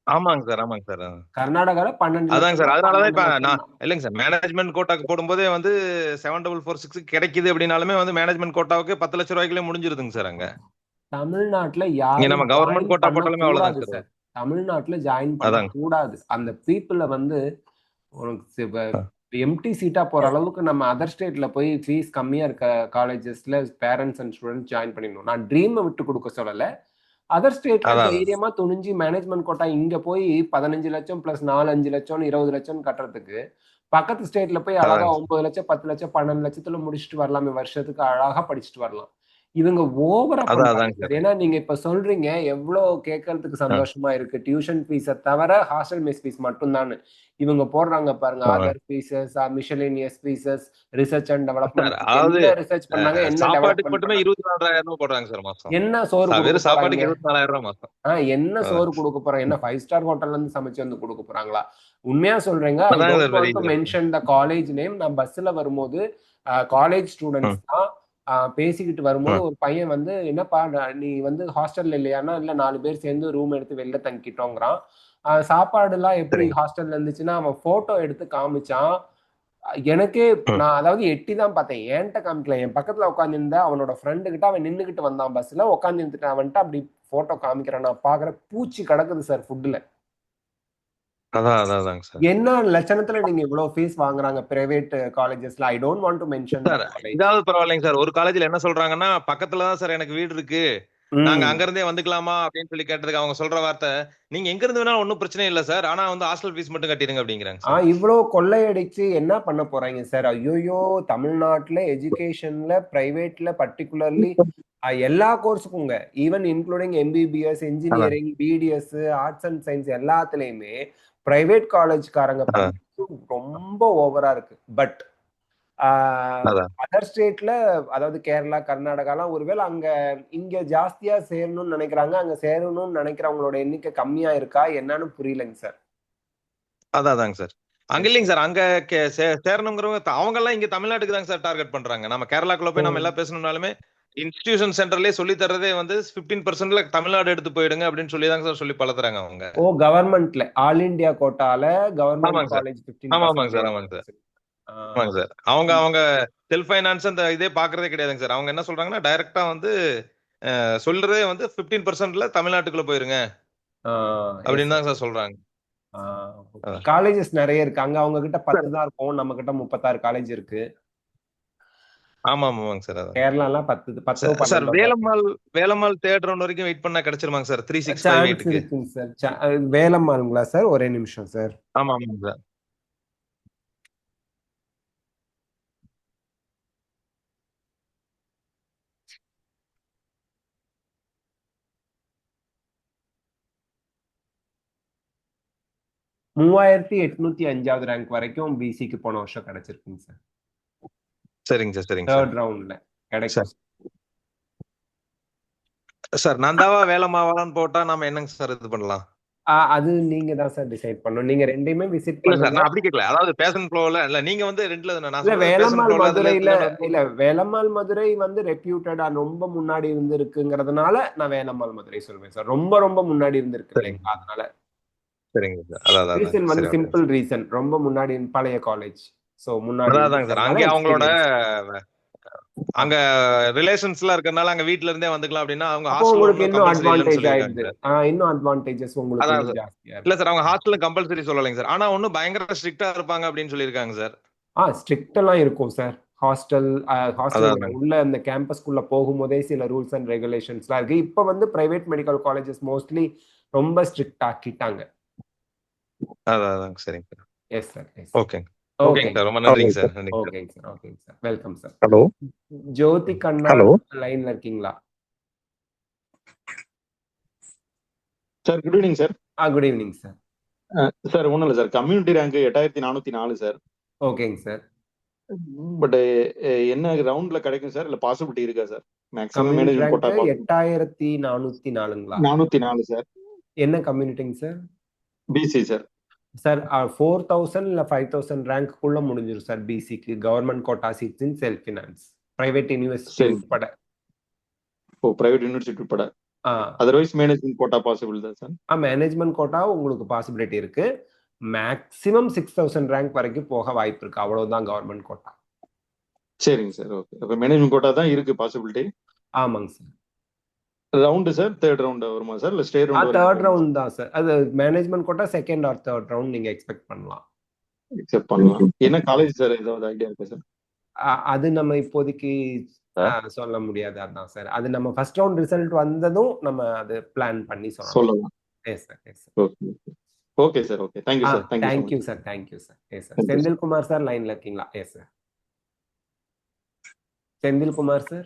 ஆமாங்க சார், ஆமாங்க சார். கர்நாடகால 12 அதாங்க சார். அதனாலதான் இப்ப நான் இல்லைங்க சார், மேனேஜ்மெண்ட் கோட்டாக்கு போடும்போதே வந்து 7446 கிடைக்குது அப்படின்னாலுமே வந்து மேனேஜ்மெண்ட் கோட்டாவுக்கு 10 லட்சம் ரூபாய்க்குள்ளே முடிஞ்சிருதுங்க சார். அங்க தமிழ்நாட்டுல நம்ம கவர்மெண்ட் கோட்டா போட்டாலுமே அவ்வளவுதான் சார். தமிழ்நாட்டுல ஜாயின் பண்ண கூடாது. அந்த பீப்புள வந்து எம்டி சீட்டா போற அளவுக்கு நம்ம அதர் ஸ்டேட்ல போய் ஃபீஸ் கம்மியா இருக்க காலேஜஸ்ல பேரண்ட்ஸ் அண்ட் ஸ்டூடெண்ட்ஸ் ஜாயின் பண்ணிடணும். நான் ட்ரீமை விட்டு கொடுக்க சொல்லல. அதர் ஸ்டேட்ல தைரியமா துணிஞ்சு மேனேஜ்மெண்ட் கோட்டா இங்க போய் 15 லட்சம் பிளஸ் 4-5 லட்சம் 20 லட்சம் கட்டுறதுக்கு பக்கத்து ஸ்டேட்ல போய் அழகா 9 லட்சம் 10 லட்சம் 12 லட்சத்துல முடிச்சுட்டு வரலாமே. வருஷத்துக்கு அழகா படிச்சுட்டு வரலாம். இவங்க ஓவரா அதான் பண்றாங்க அதாங்க சார். சார். ஏன்னா நீங்க இப்ப சொல்றீங்க எவ்வளவு கேட்கறதுக்கு சந்தோஷமா இருக்கு. டியூஷன் ஃபீஸை தவிர ஹாஸ்டல் மெஸ் ஃபீஸ் மட்டும்தான். இவங்க போடுறாங்க பாருங்க, other fees, miscellaneous fees, research and sir development. அதாவது என்ன ரிசர்ச் பண்ணாங்க, என்ன சாப்பாட்டுக்கு டெவலப்மெண்ட் மட்டுமே பண்ணாங்க, 24,000 போடுறாங்க சார் மாசம். என்ன சோறு கொடுக்க வெறும் போறாங்க, சாப்பாட்டுக்கு 24,000 மாசம். என்ன சோறு கொடுக்க போறாங்க, என்ன 5 ஸ்டார் ஹோட்டல்ல இருந்து சமைச்சு வந்து கொடுக்க போறாங்களா? உண்மையா சொல்றேங்க. ஐ அதாங்க டோன்ட் சார் வாண்ட் பெரிய டு இது. Mention the college name. நான் பஸ்ல வரும்போது காலேஜ் ஸ்டூடெண்ட்ஸ் தான் பேசிக்கிட்டு வரும்போது ஒரு பையன் வந்து, என்னப்பா நீ வந்து ஹாஸ்டல்ல இல்லையானா, இல்ல 4 பேர் சேர்ந்து ரூம் எடுத்து வெளில தங்கிட்டோங்கிறான். சாப்பாடு எல்லாம் எப்படி சரிங்க. ஹாஸ்டல்ல இருந்துச்சுன்னா அவன் போட்டோ எடுத்து காமிச்சான். எனக்கே நான் அதாவது எட்டி தான் பார்த்தேன், ஏன்ட்ட காமிக்கல. என் பக்கத்துல உட்காந்துருந்த அவனோட ஃப்ரெண்டு கிட்ட அவன் நின்னுகிட்டு வந்தான், பஸ்ல உட்காந்து இருந்துட்டு அவன்ட்டு அப்படி போட்டோ காமிக்கிறான். நான் பாக்குறேன், பூச்சி கிடக்குது சார் ஃபுட்ல. அதாங்க சார். என்ன லட்சணத்துல நீங்க இவ்வளவு ஃபீஸ் வாங்குறாங்க பிரைவேட் காலேஜஸ்ல? I don't want to mention sir இதாவது பரவாயில்லைங்க சார். ஒரு காலேஜ்ல என்ன சொல்றாங்கன்னா, பக்கத்துல தான் சார் எனக்கு வீடு இருக்கு, நாங்க அங்க இருந்தே வந்துக்கலாமா அப்படின்னு சொல்லி கேட்டதுக்கு அவங்க சொல்ற வார்த்தை, நீங்க எங்க இருந்து வேணாலும் ஒன்னும் பிரச்சனை இல்ல சார், ஆனா வந்து ஹாஸ்டல் ஃபீஸ் மட்டும் கட்டிடுங்க அப்படிங்கிறாங்க சார். இவ்வளவு கொள்ளையடிச்சு என்ன பண்ண போறாங்க சார்? ஐயோ, தமிழ்நாட்டுல எஜுகேஷன்ல பிரைவேட்ல பர்டிகுலர்லி எல்லா கோர்ஸுக்குங்க, even including MBBS, engineering, BDS, arts and science எல்லாத்துலயுமே பிரைவேட் காலேஜ்காரங்க ரொம்ப ஓவரா இருக்கு. பட் அதர் ஸ்டேட்ல, அதாவது கேரளா, கர்நாடகாலாம் ஒருவேளை அங்க இங்க ஜாஸ்தியா சேரணும்னு நினைக்கிறாங்க, அங்க சேரணும்னு நினைக்கிறவங்களோட எண்ணிக்கை கம்மியா இருக்கா என்னன்னு புரியலைங்க சார். அதாங்க சார். அங்க இல்லைங்க சார், அங்க சேரணுங்கிறவங்க அவங்க எல்லாம் இங்க தமிழ்நாட்டுக்கு தாங்க சார் டார்கெட் பண்றாங்க. நம்ம கேரளாக்குள்ள போய் நம்ம எல்லாம் பேசணும்னாலுமே இன்ஸ்டிடியூஷன் சென்டர்லயே சொல்லி தர்றதே வந்து 15%ல தமிழ்நாடு எடுத்து போயிடுங்க அப்படின்னு சொல்லி தாங்க சார் சொல்லி பழத்துறாங்க அவங்க. கவர்மெண்ட்ல ஆல் இந்தியா கோட்டால கவர்மெண்ட் காலேஜ் 15%. ஆமாங்க சார். ஆமாங்க சார். அவங்க செல்ஃப் ஃபைனான்ஸ் அந்த இதே பாக்குறதே கிடையாதுங்க சார். அவங்க என்ன சொல்றாங்கன்னா, டைரக்டா வந்து சொல்றதே வந்து 15%ல தமிழ்நாட்டுக்குள்ள போயிருங்க அப்படின்னு தான் சார் சொல்றாங்க. காலேஜஸ் நிறைய இருக்கு அங்க. அவங்க கிட்ட 10 தான் இருக்கும், நம்ம கிட்ட 36 காலேஜ் இருக்கு. ஆமாங்க சார். கேரளா எல்லாம் 10 சார். வேலம்மாள் தேர்ட் ரவுண்ட் வரைக்கும் வெயிட் பண்ணா கிடைச்சிருமாங்க சார் 365 இருக்குங்க சார். வேலம்மாளுங்களா சார்? ஒரே நிமிஷம் சார். ஆமாங்க சார். $3,805 ரேங்க் வரைக்கும் பிசிக்கு போன வருஷம் கிடைச்சிருக்குங்க சார். சரிங்க சார். தேர்ட் ரவுண்ட்ல கிடைக்கும் சார். நந்தாவா வேலம்மாவான்னு போட்டா நாம என்னங்க சார் இது பண்ணலாம்? அது நீங்க தான் சார் டிசைட் பண்ணணும். நீங்க ரெண்டையுமே விசிட் பண்ணுங்க. பண்ணுங்க. நான் அப்படி கேட்கல, அதாவது பேஷன் ஃப்ளோல இல்ல, நீங்க வந்து ரெண்டுல வேலம்மாள் மதுரையில இல்ல, வேலம்மாள் மதுரை வந்து ரெப்யூட்டடா ரொம்ப முன்னாடி இருந்து இருக்குங்கிறதுனால நான் வேலம்மாள் மதுரை சொல்வேன் சார். ரொம்ப ரொம்ப முன்னாடி இருந்திருக்கு இல்லைங்களா, அதனால. சரிங்க சார். ரீசன் வந்து சிம்பிள் ரீசன், ரொம்ப முன்னாடி பழைய காலேஜ். சோ முன்னாடி சார் அங்க அவங்களோட அங்க ரிலேஷன்ஸ்லாம் இருக்கறனால அங்க வீட்ல இருந்தே வந்துக்கலாம் அப்படினா அவங்க ஹாஸ்டல்ல இன்னும் அட்வான்டேஜ் ஆயிடுது. இன்னும் அட்வான்டேஜஸ் உங்களுக்கு ஜாஸ்தியா இருக்கு. இல்ல சார், அவங்க ஹாஸ்டல்ல கம்பல்சரி சொல்லலைங்க சார். ஆனா ஒண்ணு பயங்கர ஸ்ட்ரிக்ட்டா இருப்பாங்க அப்படின்னு சொல்லிருக்காங்க சார். ஸ்ட்ரிக்ட் எல்லாம் இருக்கும் சார். ஹாஸ்டல் உள்ள அந்த கேம்பஸ்க்குள்ள போகும்போதே சில ரூல்ஸ் அண்ட் ரெகுலேஷன்ஸ்லாம் இருக்கு. இப்ப வந்து பிரைவேட் மெடிக்கல் காலேஜஸ் மோஸ்ட்லி ரொம்ப ஸ்ட்ரிக்ட் ஆக்கிட்டாங்க. அதான் சரிங்க sir. Yes sir. Okay sir. ரொம்ப நன்றிங்க சார். ஓகேங்க sir. Welcome sir. Hello, Jothi Kanna லைன்ல இருக்கீங்களா sir? Good evening sir. Good evening sir. Sir ஒன்றும் இல்லை சார், கம்யூனிட்டி ரேங்க் 8404 சார். ஓகேங்க சார். பட் என்ன ரவுண்ட்ல கிடைக்கும் சார், இல்ல பாசிபிலிட்டி இருக்கா சார்? மேக்ஸிமம் மேனேஜ்மென்ட் கோட்டா 8404ங்களா? 404 சார். என்ன கம்யூனிட்டிங்க சார்? BC sir. சார் 4000 இல்ல 5000 ரேங்க்குள்ள முடிஞ்சிரும் சார் பிசிக்கு. Government quota seats in self finance, private university உட்பட. பிரைவேட் யூனிவர்சிட்டி உட்பட. அதர்வைஸ் மேனேஜ்மென்ட் கோட்டா பாசிபிள் தான் சார்? மேனேஜ்மென்ட் கோட்டா உங்களுக்கு பாசிபிலிட்டி இருக்கு. மேக்ஸிமம் 6000 ரேங்க் வரைக்கும் போக வாய்ப்பு இருக்கு. அவ்வளவுதான் கவர்மெண்ட் கோட்டா. சரிங்க சார். ஓகே. அப்ப மேனேஜ்மென்ட் கோட்டா தான் இருக்கு பாசிபிலிட்டி. ஆமாங்க sir. Round sir third round வருமா சார், இல்ல ஸ்டேட் ரவுண்ட்? தேர்ட் ரவுண்ட் தான் சார். அது management quota second or third round நீங்க எக்ஸ்பெக்ட் பண்ணலாம். என்ன காலேஜ் சார், ஏதாவது ஐடியா இருக்கா சார்? அது நம்ம இப்போதைக்கு சொல்ல முடியாது. அதான் சார், அது நம்ம ஃபர்ஸ்ட் ரவுண்ட் ரிசல்ட் வந்ததும் நம்ம அது பிளான் பண்ணி சொல்லலாம். Yes sir. Okay sir. Okay, thank you sir. Thank you sir. Yes sir. Senthilkumar sir லைன்ல இருக்கீங்களா? Yes sir. செந்தில்குமார் சார்.